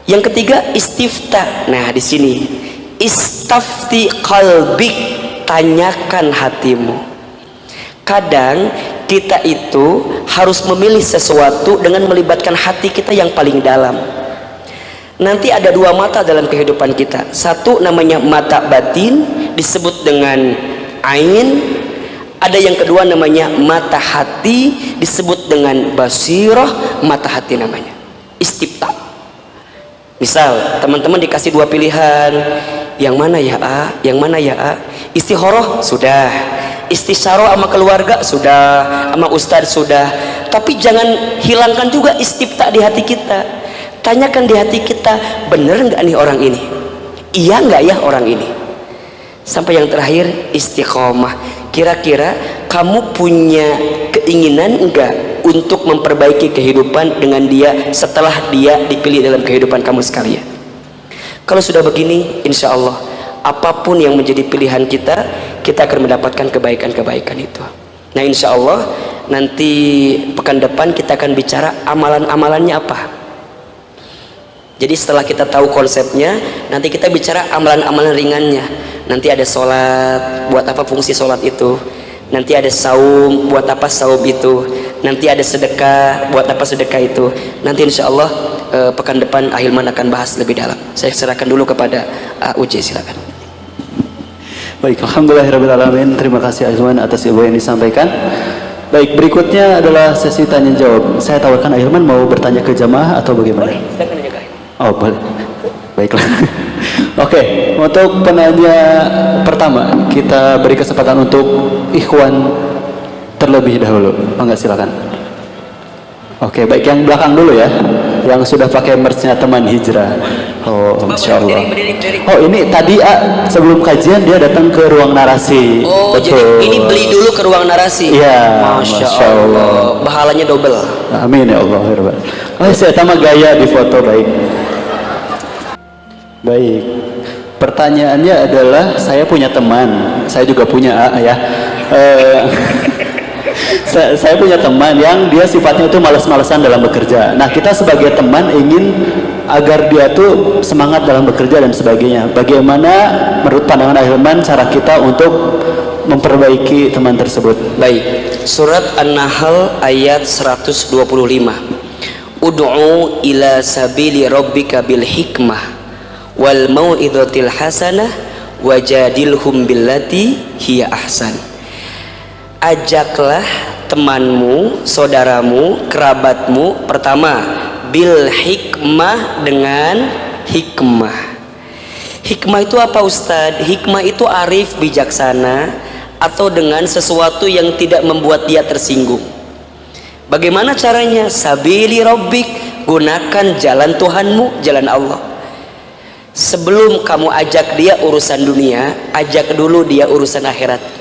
Yang ketiga istifta. Nah, di sini istafti qalbik, tanyakan hatimu. Kadang kita itu harus memilih sesuatu dengan melibatkan hati kita yang paling dalam. Nanti ada 2 mata dalam kehidupan kita. 1 namanya mata batin, disebut dengan ain. Ada yang kedua namanya mata hati, disebut dengan basirah, mata hati namanya istifta. Misal teman-teman dikasih 2 pilihan, yang mana ya A, yang mana ya A? Istikharah sudah, istisyarah sama keluarga sudah, sama ustadz sudah, tapi jangan hilangkan juga istifta di hati kita. Tanyakan di hati kita, bener nggak nih orang ini? Iya nggak ya orang ini? Sampai yang terakhir istiqomah. Kira-kira kamu punya keinginan enggak untuk memperbaiki kehidupan dengan dia setelah dia dipilih dalam kehidupan kamu sekalian? Kalau sudah begini, insya Allah apapun yang menjadi pilihan kita, kita akan mendapatkan kebaikan-kebaikan itu. Nah, insya Allah nanti pekan depan kita akan bicara amalan-amalannya apa. Jadi setelah kita tahu konsepnya, nanti kita bicara amalan-amalan ringannya. Nanti ada sholat, buat apa fungsi sholat itu? Nanti ada saum, buat apa saum itu? Nanti ada sedekah, buat apa sedekah itu? Nanti insya Allah pekan depan Ahilman akan bahas lebih dalam. Saya serahkan dulu kepada Uji, silakan. Baik, alhamdulillahirrahmanirrahim. Terima kasih Ahilman atas ilmu yang disampaikan. Baik, berikutnya adalah sesi tanya jawab. Saya tawarkan Ahilman mau bertanya ke jamaah atau bagaimana? Boleh, silakan aja Kak. Oh, boleh. Baiklah. Oke, untuk penanya pertama kita beri kesempatan untuk ikhwan terlebih dahulu. Enggak, silakan. Oke, baik, yang belakang dulu ya, yang sudah pakai merchnya teman hijrah. Oh, insya Allah. Oh, ini tadi sebelum kajian dia datang ke ruang narasi. Oh, betul. jadi ini beli dulu ke ruang narasi. Iya, Masya Allah. Pahalanya double. Amin ya Allah. Oh, saya tambah gaya di foto. Baik. Baik. Pertanyaannya adalah, saya punya teman, saya juga punya ya. Saya punya teman yang dia sifatnya itu malas-malasan dalam bekerja. Nah, kita sebagai teman ingin agar dia tuh semangat dalam bekerja dan sebagainya. Bagaimana menurut pandangan Ahilman cara kita untuk memperbaiki teman tersebut? Baik, surat An-Nahl ayat 125. Ud'u ila sabili rabbika bil hikmah wal mau'izatil hasanah wajadilhum billati hiya ahsan. Ajaklah temanmu, saudaramu, kerabatmu, pertama bil hikmah, dengan hikmah. Hikmah itu apa Ustadz? Hikmah itu arif, bijaksana, atau dengan sesuatu yang tidak membuat dia tersinggung. Bagaimana caranya? Sabili rabbik, gunakan jalan Tuhanmu, jalan Allah. Sebelum kamu ajak dia urusan dunia, ajak dulu dia urusan akhirat.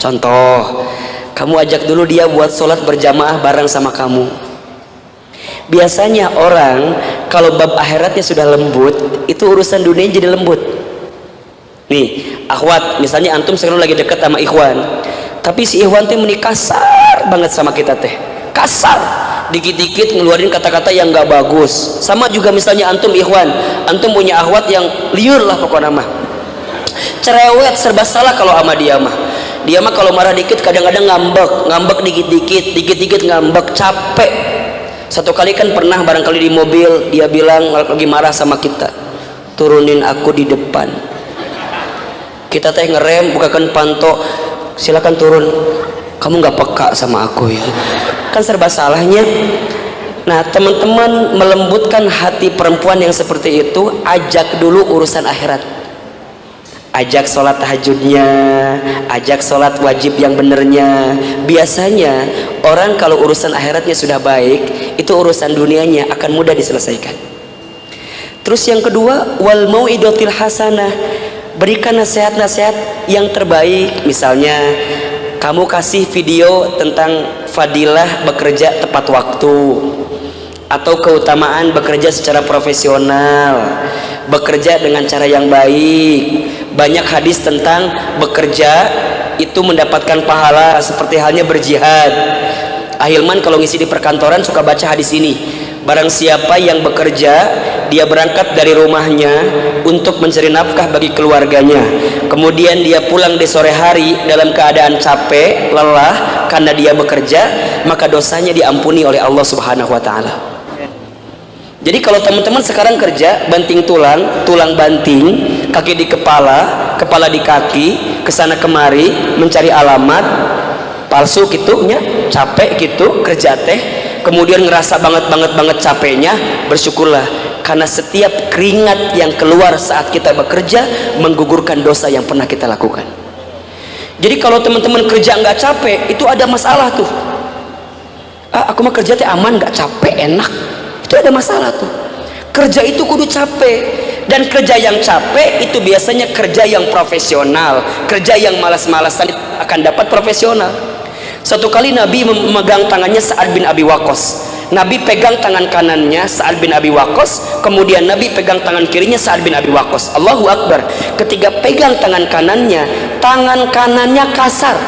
Contoh, kamu ajak dulu dia buat sholat berjamaah bareng sama kamu. Biasanya orang kalau bab akhiratnya sudah lembut, itu urusan dunia jadi lembut. Nih, akhwat, misalnya antum sekarang lagi dekat sama ikhwan, tapi si ikhwan teh meni kasar banget sama kita teh, kasar, dikit-dikit ngeluarin kata-kata yang nggak bagus. Sama juga misalnya antum ikhwan, antum punya akhwat yang liur lah pokoknya mah, cerewet, serba salah kalau sama dia mah. Dia mah kalau marah dikit kadang-kadang ngambek dikit-dikit ngambek, capek. Satu kali kan pernah barangkali di mobil dia bilang lagi marah sama kita, turunin aku di depan. Kita teh ngerem, bukakan panto, silakan turun. Kamu nggak peka sama aku ya, kan serba salahnya. Nah teman-teman, melembutkan hati perempuan yang seperti itu, ajak dulu urusan akhirat. Ajak sholat tahajudnya, ajak sholat wajib yang benernya. Biasanya orang kalau urusan akhiratnya sudah baik, itu urusan dunianya akan mudah diselesaikan. Terus yang kedua, wal mau'idotil hasanah, berikan nasihat-nasihat yang terbaik. Misalnya kamu kasih video tentang fadilah bekerja tepat waktu, atau keutamaan bekerja secara profesional, bekerja dengan cara yang baik. Banyak hadis tentang bekerja itu mendapatkan pahala seperti halnya berjihad. Ahilman kalau ngisi di perkantoran suka baca hadis ini. Barang siapa yang bekerja, dia berangkat dari rumahnya untuk mencari nafkah bagi keluarganya, kemudian dia pulang di sore hari dalam keadaan capek, lelah karena dia bekerja, maka dosanya diampuni oleh Allah Subhanahu wa taala. Jadi kalau teman-teman sekarang kerja banting tulang, tulang banting, kaki di kepala, kepala di kaki, kesana kemari mencari alamat palsu gitunya, capek gitu kerja teh, kemudian ngerasa banget capeknya, bersyukurlah karena setiap keringat yang keluar saat kita bekerja menggugurkan dosa yang pernah kita lakukan. Jadi kalau teman-teman kerja nggak capek, itu ada masalah tuh. Aku mah kerja teh aman, nggak capek, enak. Itu ada masalah tuh. Kerja itu kudu capek, dan kerja yang capek itu biasanya kerja yang profesional. Kerja yang malas-malasan akan dapat profesional. Satu kali Nabi memegang tangannya Sa'ad bin Abi Waqqas. Nabi pegang tangan kanannya Sa'ad bin Abi Waqqas, kemudian Nabi pegang tangan kirinya Sa'ad bin Abi Waqqas. Allahu Akbar. Ketika pegang tangan kanannya kasar.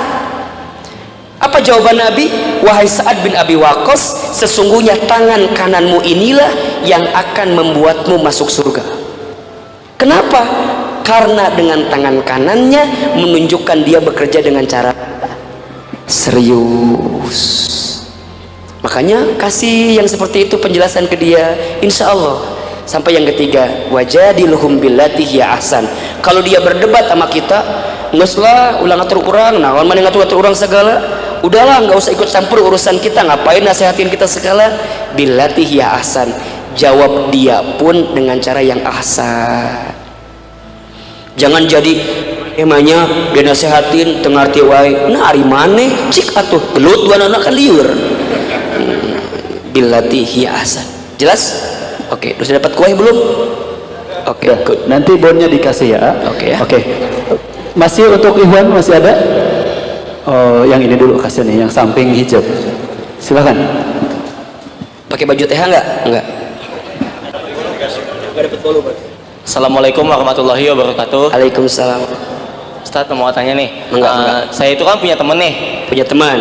Apa jawaban Nabi? Wahai Sa'ad bin Abi Waqqas, sesungguhnya tangan kananmu inilah yang akan membuatmu masuk surga. Kenapa? Karena dengan tangan kanannya menunjukkan dia bekerja dengan cara serius. Makanya kasih yang seperti itu penjelasan ke dia, insya Allah. Sampai yang ketiga, wajadiluhum billati hiya ahsan. Kalau dia berdebat sama kita, nges lah ulang atur urang, nah mana ngatur urang segala, udahlah nggak usah ikut campur urusan kita, ngapain nasihatin kita segala. Billati hiya ahsan, jawab dia pun dengan cara yang ahsan. Jangan jadi emangnya dia nasihatin tengarti wae, nah ari maneh cik atuh gelut dua anak kan liur. Billati hiya ahsan. Jelas? Oke, sudah dapat kue belum? Oke, good. Nanti bonnya dikasih ya. Oke ya. Oke. Masih untuk Ikhwan masih ada? Oh, yang ini dulu kasih nih, yang samping hijab. Silakan. Pakai baju TH enggak? Enggak. Assalamualaikum warahmatullahi wabarakatuh. Waalaikumsalam. Ustadz mau tanya nih, Enggak. saya itu kan punya temen nih. Punya teman.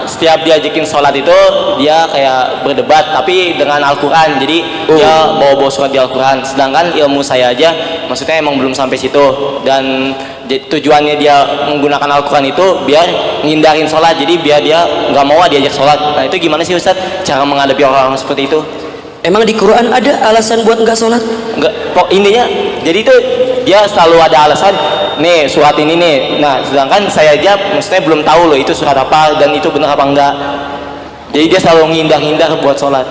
Setiap diajakin sholat itu dia kayak berdebat, tapi dengan Al-Quran. Jadi dia bawa surat di Al-Quran. Sedangkan ilmu saya aja, maksudnya emang belum sampai situ. Dan tujuannya dia menggunakan Al-Quran itu biar ngindarin sholat. Jadi biar dia nggak mau diajak sholat. Nah itu gimana sih Ustadz cara menghadapi orang-orang seperti itu? Emang di Quran ada alasan buat nggak sholat? Enggak, intinya jadi itu dia selalu ada alasan nih surat ini nih. Nah sedangkan saya aja maksudnya belum tahu loh itu surat apa dan itu benar apa enggak. Jadi dia selalu ngindar-ngindar buat sholat.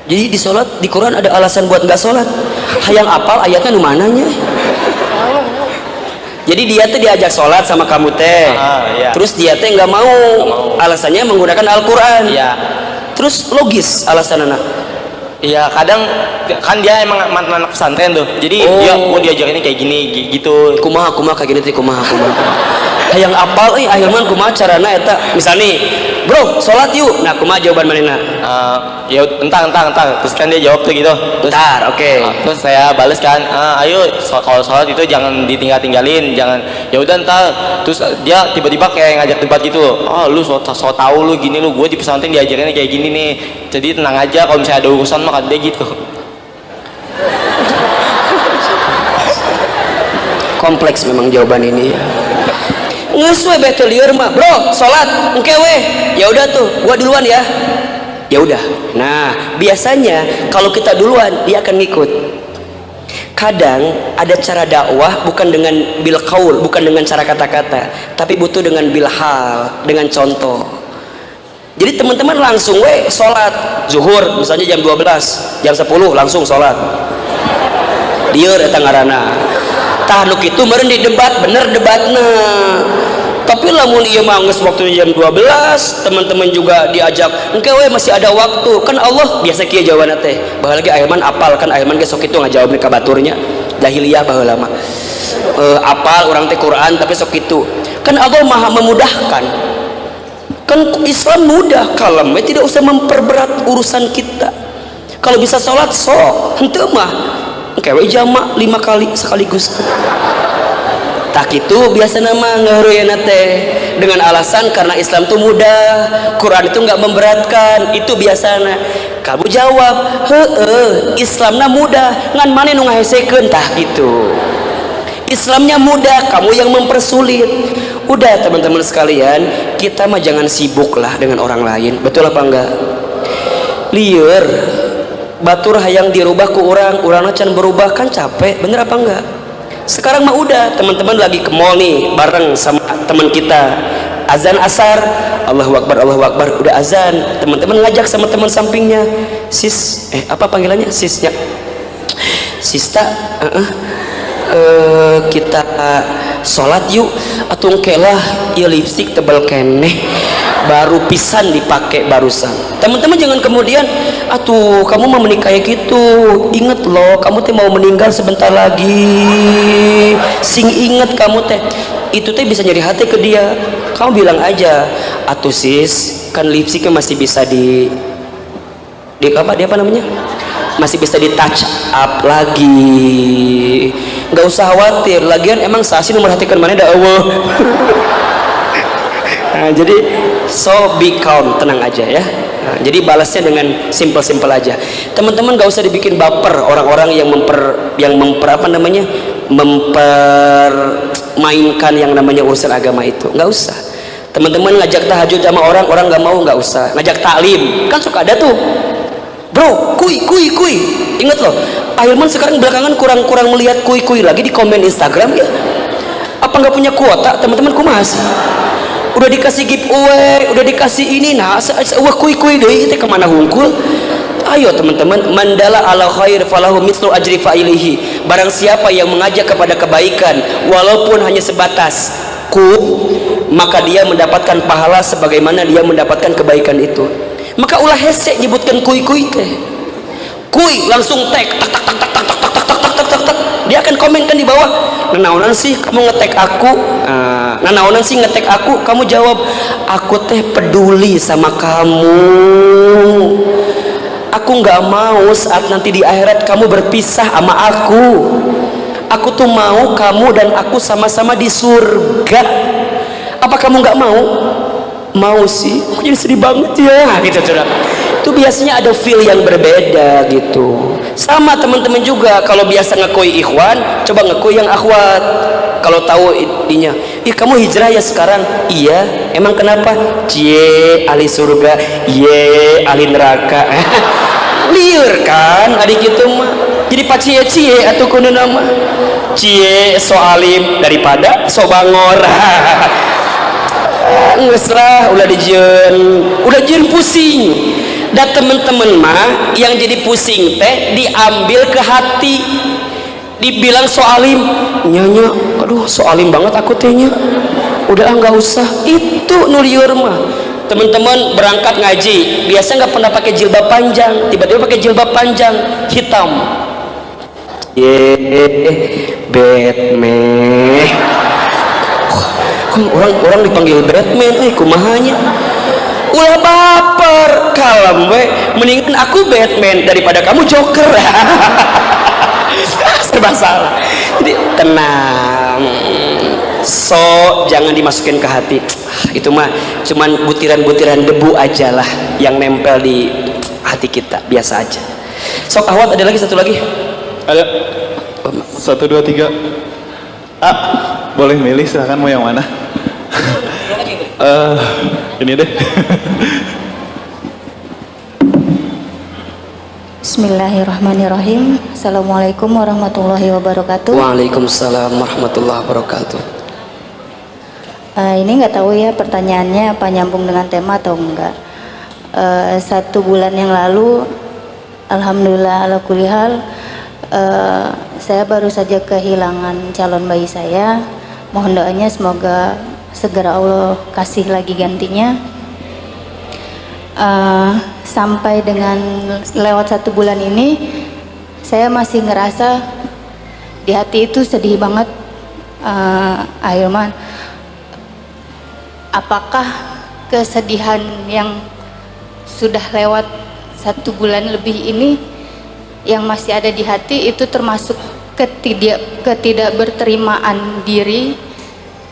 Jadi di sholat di Quran ada alasan buat nggak sholat. Hayang apal ayatnya di mananya? Jadi dia tuh diajak sholat sama kamu teh. Iya. Terus dia teh nggak mau. Alasannya menggunakan Al-Quran. Iya. Terus logis alasan anak. Iya kadang kan dia emang mantan anak pesantren tuh. Jadi dia diajarinnya kayak gini gitu. Kumaha kayak gini teh kumaha. hayang apal akhirnya kumaha carana eta misalnya nih bro sholat yuk nah kumaha jawaban manehna Ya entang terus kan dia jawab tuh gitu terus oke. terus saya bales kan ayo kalau sholat itu jangan ditinggalin jangan ya udah entar terus dia tiba-tiba kayak ngajak debat gitu lu so tahu lu gini lu gue di pesantren diajarinnya kayak gini nih jadi tenang aja kalau misalnya ada urusan mah kata dia gitu. Kompleks memang jawaban ini ya. Ngeus we betul lieur mah bro sholat engke we ya udah tuh gua duluan ya ya udah. Nah biasanya kalau kita duluan dia akan ngikut. Kadang ada cara dakwah bukan dengan bil qaul, bukan dengan cara kata-kata, tapi butuh dengan bil hal, dengan contoh. Jadi teman-teman langsung we sholat zuhur misalnya jam 12 jam 10 langsung sholat lieur eta ngaranna tahluk itu meureun di debat bener debatna. Tapi lamun ieu mah geus waktunya jam 12 teman-teman juga diajak engke we masih ada waktu kan Allah biasa kieu jawabanna teh baheula lagi ayeman apal kan ayeman ge sok kitu ngajawab ka baturnya jahiliyah baheula mah apal urang teh Quran tapi sok kitu kan Allah maha memudahkan kan Islam mudah kalem tidak usah memperberat urusan kita kalau bisa sholat sok henteu mah engke we jamak 5 kali sekaligus tak itu biasa nama ngeureuyeuna teh dengan alasan karena Islam itu mudah Quran itu nggak memberatkan itu biasana kamu jawab Islamnya mudah ngan maneh nu ngahesekeun tah gitu Islamnya mudah kamu yang mempersulit udah teman-teman sekalian kita mah jangan sibuk lah dengan orang lain betul apa enggak lieur batur hayang dirubah ku urangna can berubah kan capek bener apa enggak sekarang mah udah teman-teman lagi ke mall nih bareng sama teman kita azan asar Allahu Akbar udah azan teman-teman ngajak sama teman sampingnya sis apa panggilannya sisnya sista kita sholat yuk atung kelah ieu lipstik tebal keneh baru pisan dipakai barusan teman-teman jangan kemudian atuh kamu mau menikah gitu inget loh kamu teh mau meninggal sebentar lagi sing inget kamu teh itu teh bisa nyeri hati ke dia kamu bilang aja atuh sis kan lipstiknya masih bisa di apa dia apa namanya masih bisa di touch up lagi nggak usah khawatir lagian emang sasi memperhatikan mana dah Allah. Nah, jadi so be calm tenang aja ya nah, jadi balasnya dengan simple aja teman-teman gak usah dibikin baper orang-orang yang mempermainkan yang namanya urusan agama itu nggak usah teman-teman ngajak tahajud sama orang nggak mau nggak usah ngajak taklim kan suka ada tuh bro kui inget loh Ahilman sekarang belakangan kurang melihat kui lagi di komen Instagram ya apa nggak punya kuota teman-teman kumaha sih udah dikasih giveaway udah dikasih ini nah wah kui deh itu kemana hungkul ayo teman-teman mandala ala khair falahu mislu ajri fa'ilihi barang siapa yang mengajak kepada kebaikan walaupun hanya sebatas maka dia mendapatkan pahala sebagaimana dia mendapatkan kebaikan itu maka ulah hese nyebutkan kui teh kui langsung tag tak dia akan komenkan di bawah nanaonan sih kamu ngetek aku nanaonan sih ngetek aku kamu jawab aku teh peduli sama kamu aku nggak mau saat nanti di akhirat kamu berpisah sama aku tuh mau kamu dan aku sama-sama di surga apa kamu nggak mau sih aku jadi sedih banget ya gitu sudah itu biasanya ada feel yang berbeda gitu sama teman-teman juga kalau biasa ngekoi ikhwan coba ngekoi yang akhwat kalau tahu intinya kamu hijrah ya sekarang iya emang kenapa cie ahli surga ye ahli neraka liur kan adik gitu mah jadi pacie atau kuno nama cie so alim daripada so bangor ngesrah udah jieun pusing dan temen-temen mah yang jadi pusing teh diambil ke hati dibilang soalim nyonya aduh soalim banget aku tehnya udah nggak usah itu nuliur mah teman-teman berangkat ngaji biasa nggak pernah pakai jilbab panjang tiba-tiba pakai jilbab panjang hitam Batman orang dipanggil Batman, kumahanya ulah baper, kalem we, mendingan aku Batman daripada kamu Joker. Serba salah. Jadi tenang, so jangan dimasukin ke hati. Itu mah cuman butiran-butiran debu aja lah yang nempel di hati kita, biasa aja. Sok Ahwat, ada lagi satu lagi? Ada. 1, 2, 3. Boleh milih, silahkan mau yang mana? Ini deh. Bismillahirrahmanirrahim. Assalamualaikum warahmatullahi wabarakatuh. Waalaikumsalam warahmatullahi wabarakatuh. Ini nggak tahu ya pertanyaannya apa nyambung dengan tema atau enggak. 1 bulan yang lalu, alhamdulillah ala kulli hal, saya baru saja kehilangan calon bayi saya. Mohon doanya semoga segera Allah kasih lagi gantinya. Sampai dengan lewat 1 bulan ini, saya masih ngerasa di hati itu sedih banget. Ahilman, apakah kesedihan yang sudah lewat 1 bulan lebih ini yang masih ada di hati itu termasuk ketidakberterimaan diri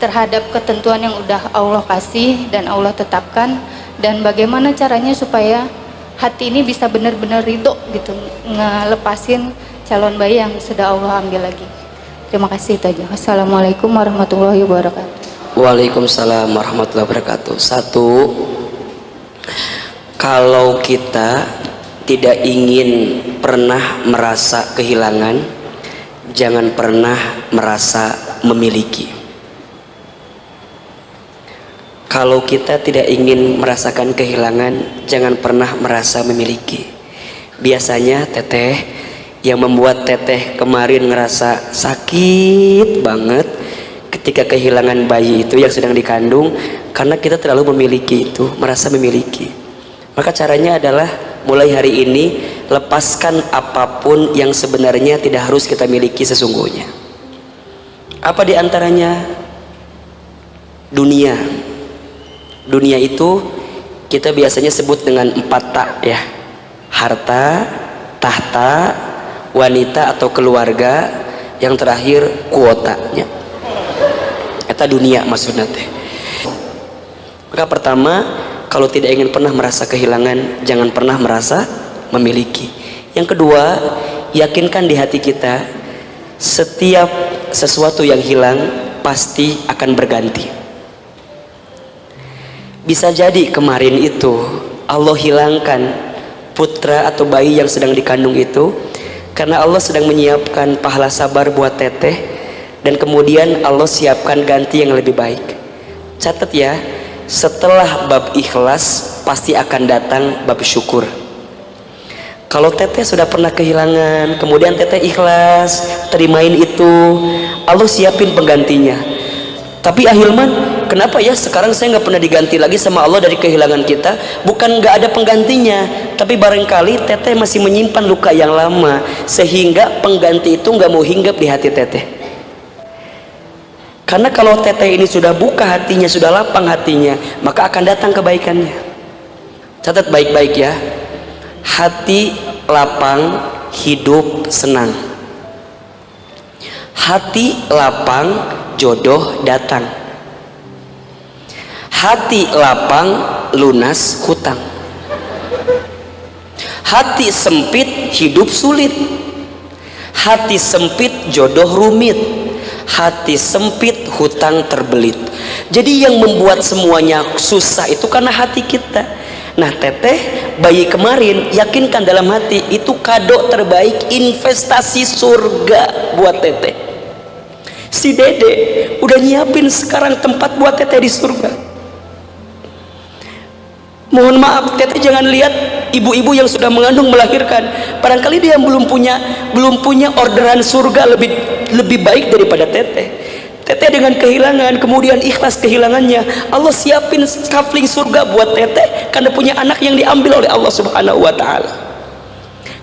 terhadap ketentuan yang udah Allah kasih dan Allah tetapkan, dan bagaimana caranya supaya hati ini bisa benar-benar ridho gitu ngelepasin calon bayi yang sudah Allah ambil lagi. Terima kasih itu aja. Assalamualaikum warahmatullahi wabarakatuh. Waalaikumsalam warahmatullahi wabarakatuh. 1, kalau kita tidak ingin pernah merasa kehilangan, jangan pernah merasa memiliki. Kalau kita tidak ingin merasakan kehilangan, jangan pernah merasa memiliki. Biasanya teteh, yang membuat teteh kemarin ngerasa sakit banget ketika kehilangan bayi itu yang sedang dikandung, karena kita terlalu memiliki itu, merasa memiliki. Maka caranya adalah mulai hari ini lepaskan apapun yang sebenarnya tidak harus kita miliki sesungguhnya. Apa diantaranya? Dunia. Dunia itu kita biasanya sebut dengan 4 tak ya: harta, tahta, wanita atau keluarga, yang terakhir kuotanya. Eta dunia maksudnya teh. Maka pertama, kalau tidak ingin pernah merasa kehilangan, jangan pernah merasa memiliki. Yang kedua, yakinkan di hati kita setiap sesuatu yang hilang pasti akan berganti. Bisa jadi kemarin itu Allah hilangkan putra atau bayi yang sedang dikandung itu karena Allah sedang menyiapkan pahala sabar buat teteh, dan kemudian Allah siapkan ganti yang lebih baik. Catat ya, setelah bab ikhlas pasti akan datang bab syukur. Kalau teteh sudah pernah kehilangan, kemudian teteh ikhlas terimain itu, Allah siapin penggantinya. Tapi Ahilman, kenapa ya sekarang saya nggak pernah diganti lagi sama Allah dari kehilangan kita? Bukan nggak ada penggantinya, tapi barangkali teteh masih menyimpan luka yang lama sehingga pengganti itu nggak mau hinggap di hati teteh. Karena kalau teteh ini sudah buka hatinya, sudah lapang hatinya, maka akan datang kebaikannya. Catat baik-baik ya, hati lapang, hidup senang. Hati lapang, jodoh datang. Hati lapang, lunas hutang. Hati sempit, hidup sulit. Hati sempit, jodoh rumit. Hati sempit, hutang terbelit. Jadi yang membuat semuanya susah itu karena hati kita. Nah teteh, bayi kemarin, yakinkan dalam hati itu kado terbaik, investasi surga buat teteh. Si dede udah nyiapin sekarang tempat buat teteh di surga. Mohon maaf, teteh jangan lihat ibu-ibu yang sudah mengandung melahirkan, barangkali dia belum punya orderan surga lebih baik daripada teteh. Teteh dengan kehilangan, kemudian ikhlas kehilangannya, Allah siapin kafling surga buat teteh karena punya anak yang diambil oleh Allah Subhanahu wa Ta'ala.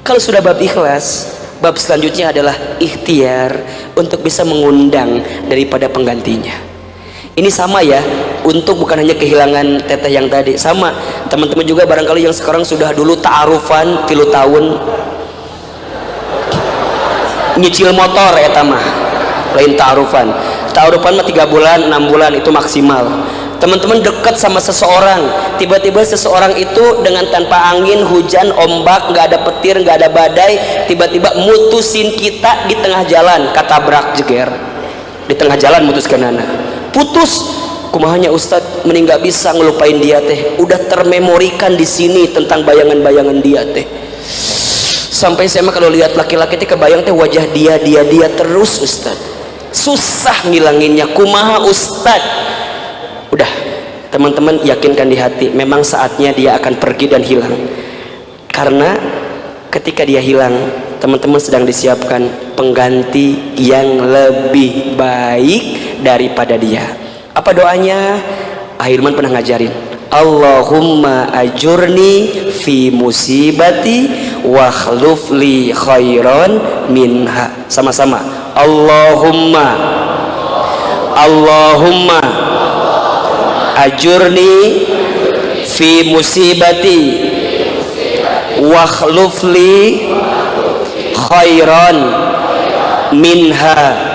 Kalau sudah bab ikhlas, bab selanjutnya adalah ikhtiar untuk bisa mengundang daripada penggantinya. Ini sama ya, untuk bukan hanya kehilangan teteh yang tadi, sama teman-teman juga barangkali yang sekarang sudah dulu ta'arufan 3 tahun nyicil motor eta mah lain ta'arufan mah 3 bulan 6 bulan itu maksimal. Teman-teman dekat sama seseorang, tiba-tiba seseorang itu dengan tanpa angin, hujan, ombak, nggak ada petir, nggak ada badai, tiba-tiba mutusin kita di tengah jalan, katabrak jeger di tengah jalan, mutuskan anak putus. Kumahanya Ustadz, mending nggak bisa ngelupain dia teh, udah termemorikan di sini tentang bayangan-bayangan dia teh. Sampai saya mah kalau lihat laki-laki teh kebayang teh wajah dia terus Ustadz, susah ngilanginnya. Kumaha Ustadz? Udah, teman-teman yakinkan di hati, memang saatnya dia akan pergi dan hilang. Karena ketika dia hilang, teman-teman sedang disiapkan pengganti yang lebih baik daripada dia. Apa doanya? Ahilman pernah ngajarin, Allahumma ajurni fi musibati wa khlufli khairan minha. Sama-sama, Allahumma ajurni fi musibati wa khlufli khairan minha.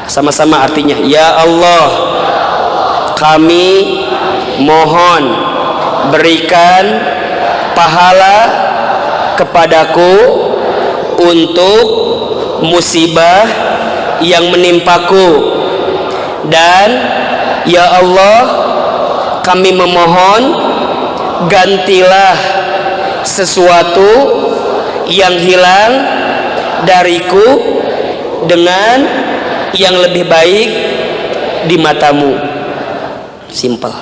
Sama-sama artinya, ya Allah, kami mohon berikan pahala kepadaku untuk musibah yang menimpaku, dan ya Allah, kami memohon gantilah sesuatu yang hilang dariku dengan yang lebih baik di matamu. Simple.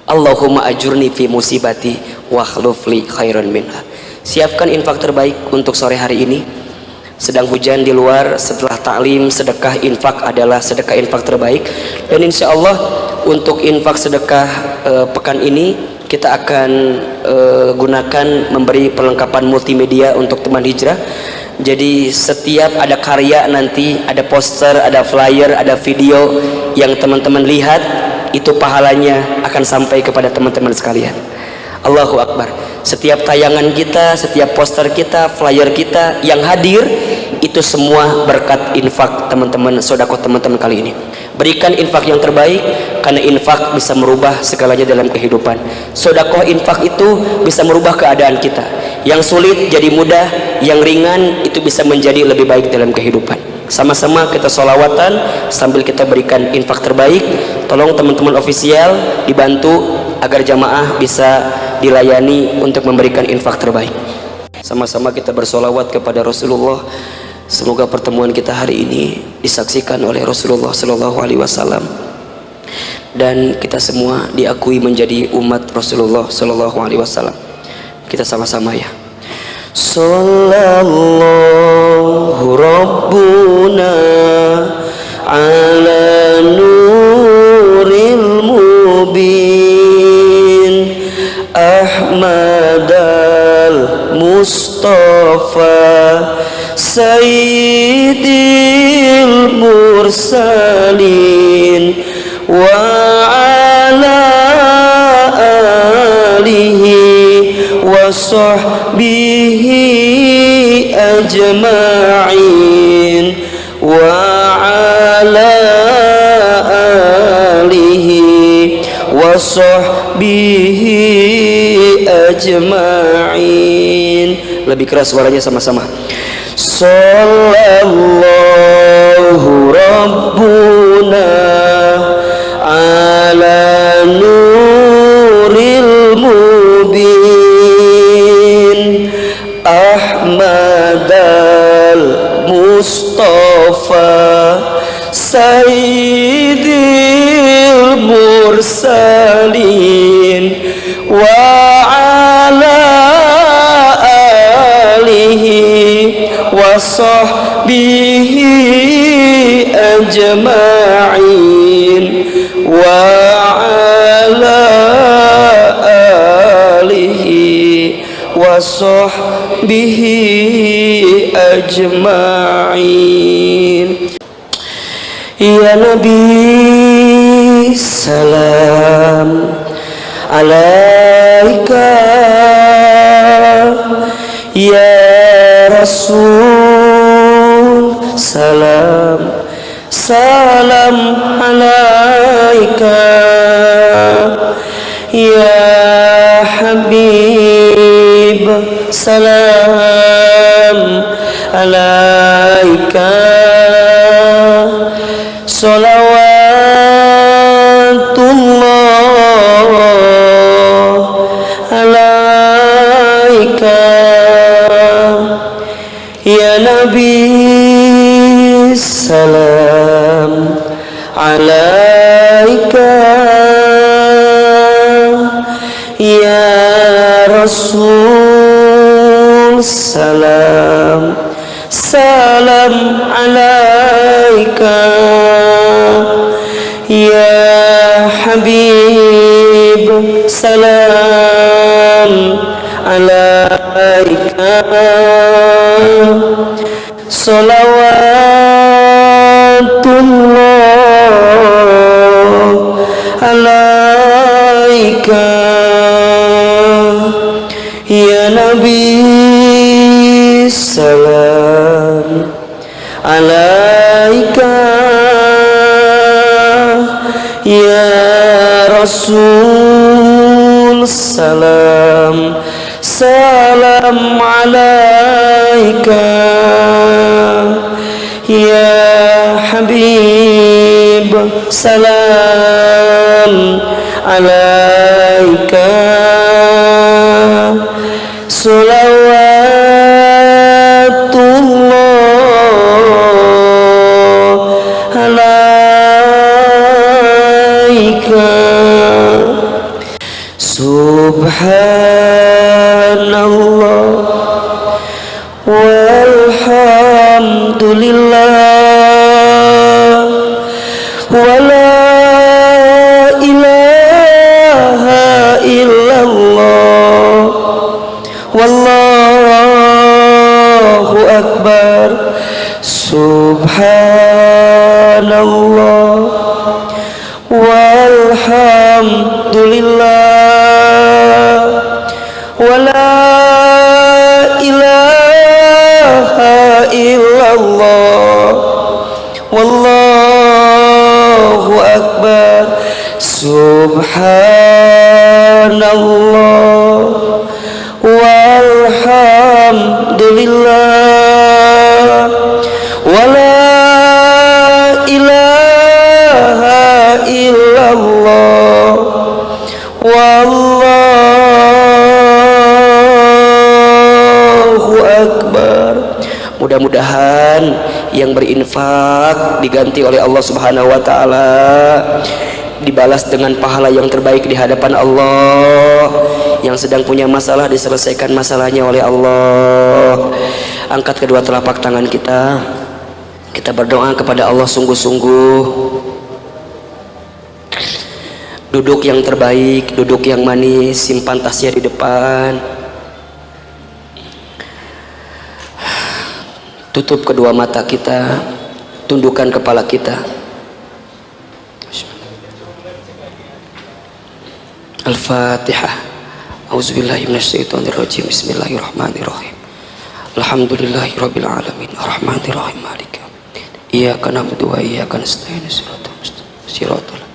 Allahumma ajurni fi musibati wa khlufli khairan minha. Siapkan infak terbaik untuk sore hari ini. Sedang hujan di luar, setelah taklim, sedekah infak adalah sedekah infak terbaik. Dan insya Allah untuk infak sedekah pekan ini kita akan gunakan memberi perlengkapan multimedia untuk teman hijrah. Jadi setiap ada karya nanti, ada poster, ada flyer, ada video yang teman-teman lihat, itu pahalanya akan sampai kepada teman-teman sekalian. Allahu Akbar. Setiap tayangan kita, setiap poster kita, flyer kita yang hadir, itu semua berkat infak teman-teman, sedekah teman-teman kali ini. Berikan infak yang terbaik, karena infak bisa merubah segalanya dalam kehidupan. Sedekah infak itu bisa merubah keadaan kita. Yang sulit jadi mudah, yang ringan itu bisa menjadi lebih baik dalam kehidupan. Sama-sama kita sholawatan sambil kita berikan infak terbaik. Tolong teman-teman ofisial dibantu agar jamaah bisa dilayani untuk memberikan infak terbaik. Sama-sama kita bersolawat kepada Rasulullah. Semoga pertemuan kita hari ini disaksikan oleh Rasulullah Sallallahu Alaihi Wasallam dan kita semua diakui menjadi umat Rasulullah Sallallahu Alaihi Wasallam. Kita sama-sama ya. Sallallahu Rabbuna ala nuril mubin Ahmadal Mustafa Sayyidil Mursalin wa ala alihi wa sahbihi ajma'in wa ala alihi wa sahbihi ajma'in. Lebih keras suaranya sama-sama. Sallallahu Rabbuna ala nuril mubin Ahmadal Mustafa Sayyidil Mursalin wa ala wa sahbihi ajma'in wa ala alihi wa sahbihi ajma'in. Ya Nabi salam alaika ya Rasul, salam salam alaika ya Habib, salam alaika salawatullah alaika ya Nabi, salam alaika ya Rasul, salam salam alaika ya Habib, salam alaika salawatullah alaika ya Nabi, salam alaika ya Rasul, salam salam alaika ya Habib, salam alaika salawatullah alaika. Subhanallah walhamdulillah wala ilaha illallah wallahu akbar. Subhanallah walhamdulillah wala ilaha illallah wallahu akbar. Subhanallah walhamdulillah wala ilaha illallah wallahu akbar. Mudah-mudahan yang berinfak diganti oleh Allah Subhanahu wa taala, dibalas dengan pahala yang terbaik di hadapan Allah. Yang sedang punya masalah diselesaikan masalahnya oleh Allah. Angkat kedua telapak tangan kita. Kita berdoa kepada Allah sungguh-sungguh. Duduk yang terbaik, duduk yang manis, simpan tasnya di depan. Tutup kedua mata kita, tundukkan kepala kita. Al-Fatihah. Auzubillahi minasyaitonirrajim. Bismillahirrahmanirrahim. Alhamdulillahirabbil alamin. Arrahmanirrahim. Maliki yaumiddin. Iyyaka na'budu wa iyyaka nasta'in. Shiratal mustaqim. Shiratal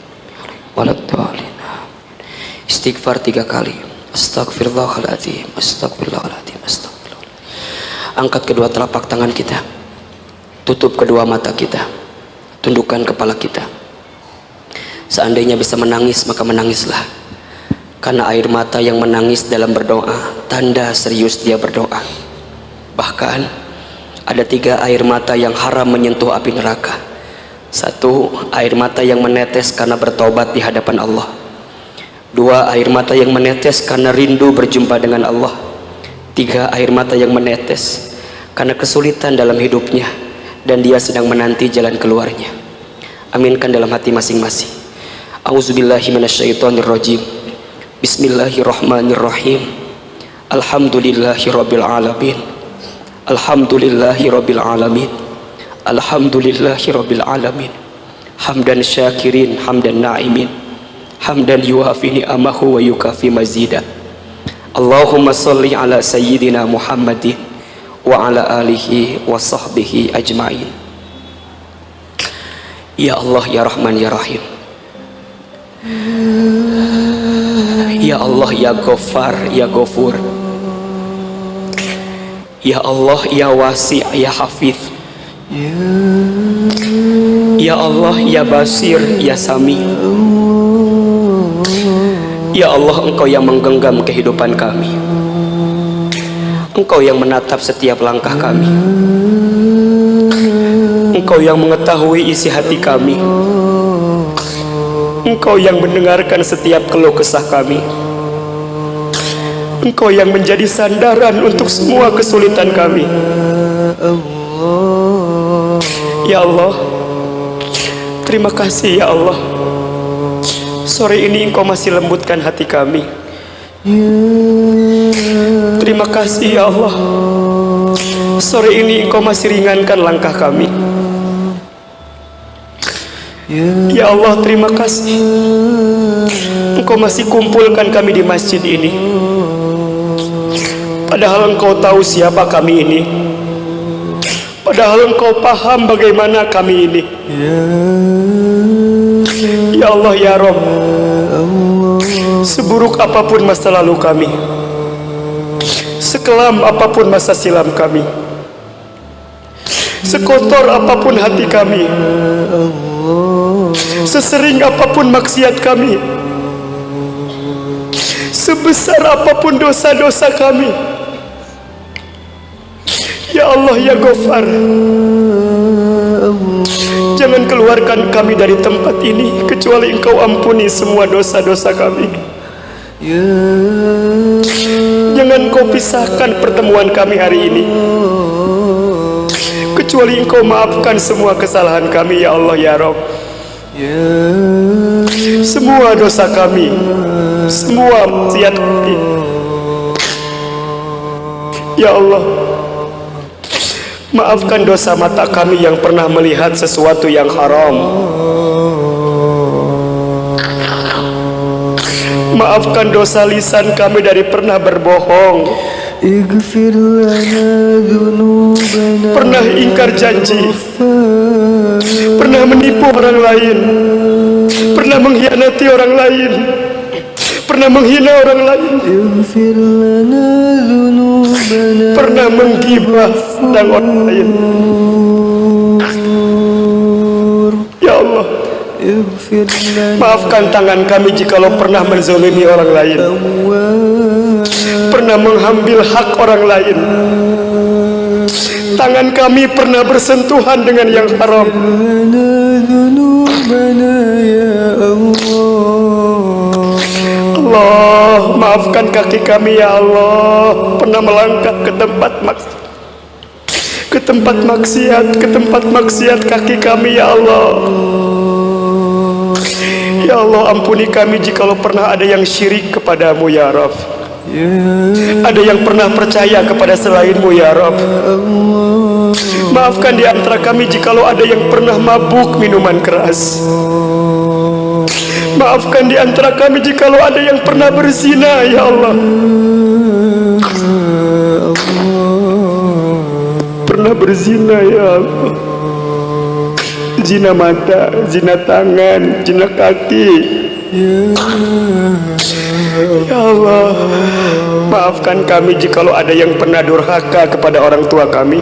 waladdallin. Istighfar 3 kali. Astaghfirullahaladzim. Astaghfirullahaladzim. Astaghfirullah. Angkat kedua telapak tangan kita. Tutup kedua mata kita. Tundukkan kepala kita. Seandainya bisa menangis, maka menangislah. Karena air mata yang menangis dalam berdoa, tanda serius dia berdoa. Bahkan ada 3 air mata yang haram menyentuh api neraka. 1, air mata yang menetes karena bertobat di hadapan Allah. 2, air mata yang menetes karena rindu berjumpa dengan Allah. 3, air mata yang menetes karena kesulitan dalam hidupnya dan dia sedang menanti jalan keluarnya. Aminkan dalam hati masing-masing. Auzubillahi minasyaitonirrajim. Bismillahirrahmanirrahim. Alhamdulillahirabbil alamin. Alhamdulillahirabbil alamin. Alhamdulillahirabbil alamin. hamdan syakirin hamdan na'imin hamdan yuwafi ni'amahu wa yukafi mazida. Allahumma salli ala sayyidina Muhammadin wa ala alihi wa sahbihi ajma'in. Ya Allah ya Rahman ya Rahim, ya Allah ya Ghaffar ya Ghafur, ya Allah ya Wasi' ya Hafidh, ya Allah ya Basir ya Sami. Ya Allah, Engkau yang menggenggam kehidupan kami, Engkau yang menatap setiap langkah kami, Engkau yang mengetahui isi hati kami, Engkau yang mendengarkan setiap keluh kesah kami, Engkau yang menjadi sandaran untuk semua kesulitan kami. Ya Allah, terima kasih ya Allah, sore ini Engkau masih lembutkan hati kami. Terima kasih ya Allah, sore ini Engkau masih ringankan langkah kami. Ya Allah, terima kasih Engkau masih kumpulkan kami di masjid ini, padahal Engkau tahu siapa kami ini, padahal Engkau paham bagaimana kami ini. Ya Allah ya Rabb, seburuk apapun masa lalu kami, sekelam apapun masa silam kami, sekotor apapun hati kami, sesering apapun maksiat kami, sebesar apapun dosa-dosa kami, ya Allah ya Ghaffar, jangan keluarkan kami dari tempat ini kecuali Engkau ampuni semua dosa-dosa kami. Jangan Engkau pisahkan pertemuan kami hari ini kecuali Engkau maafkan semua kesalahan kami ya Allah ya Rabb. Semua dosa kami, semua maksiat kami, ya Allah, maafkan dosa mata kami yang pernah melihat sesuatu yang haram. Maafkan dosa lisan kami dari pernah berbohong, pernah ingkar janji, pernah menipu orang lain, pernah mengkhianati orang lain, pernah menghina orang lain, pernah menggibah tentang orang lain. Ya Allah, maafkan tangan kami jikalau pernah menzalimi orang lain, pernah mengambil hak orang lain. Tangan kami pernah bersentuhan dengan yang haram. Allah, maafkan kaki kami ya Allah, pernah melangkah ke tempat maksiat kaki kami ya Allah. Ya Allah, ampuni kami jikalau pernah ada yang syirik kepadamu ya Rabb, ada yang pernah percaya kepada selainmu ya Rabb. Maafkan di antara kami jikalau ada yang pernah mabuk minuman keras. Maafkan di antara kami jikalau ada yang pernah berzina ya Allah. Pernah berzina ya Allah, zina mata, zina tangan, zina kaki. Ya Allah, maafkan kami jikalau ada yang pernah durhaka kepada orang tua kami,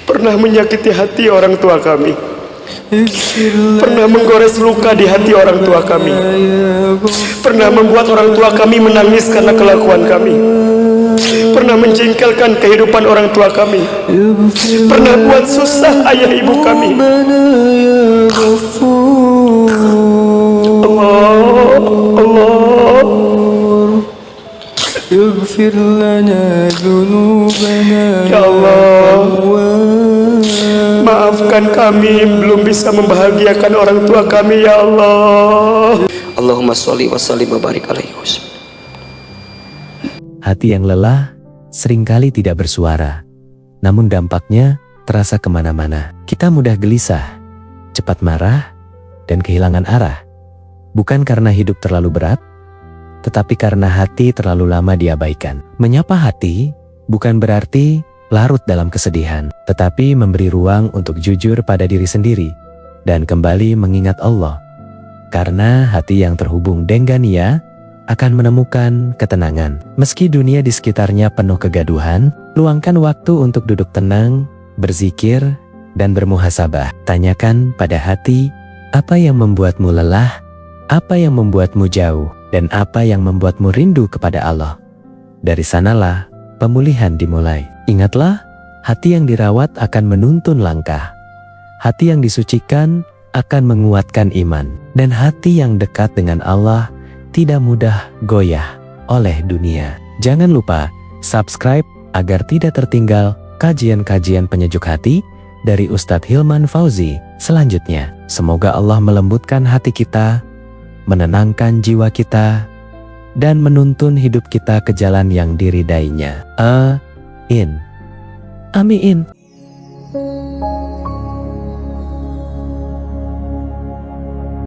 pernah menyakiti hati orang tua kami, pernah menggores luka di hati orang tua kami, pernah membuat orang tua kami menangis karena kelakuan kami, pernah menjengkelkan kehidupan orang tua kami, pernah buat susah ayah ibu kami. Allah, ya Allah, maafkan kami belum bisa membahagiakan orang tua kami ya Allah. Allahumma sholli wa sallim wa barik alaihi. Hati yang lelah seringkali tidak bersuara, namun dampaknya terasa kemana-mana. Kita mudah gelisah, cepat marah, dan kehilangan arah. Bukan karena hidup terlalu berat, tetapi karena hati terlalu lama diabaikan. Menyapa hati bukan berarti larut dalam kesedihan, tetapi memberi ruang untuk jujur pada diri sendiri dan kembali mengingat Allah. Karena hati yang terhubung dengan Ia akan menemukan ketenangan. Meski dunia di sekitarnya penuh kegaduhan, luangkan waktu untuk duduk tenang, berzikir, dan bermuhasabah. Tanyakan pada hati, apa yang membuatmu lelah, apa yang membuatmu jauh, dan apa yang membuatmu rindu kepada Allah. Dari sanalah pemulihan dimulai. Ingatlah, hati yang dirawat akan menuntun langkah. Hati yang disucikan akan menguatkan iman. Dan hati yang dekat dengan Allah tidak mudah goyah oleh dunia. Jangan lupa subscribe agar tidak tertinggal kajian-kajian penyejuk hati dari Ustadz Hilman Fauzi selanjutnya. Semoga Allah melembutkan hati kita, menenangkan jiwa kita, dan menuntun hidup kita ke jalan yang diridainya. Amin.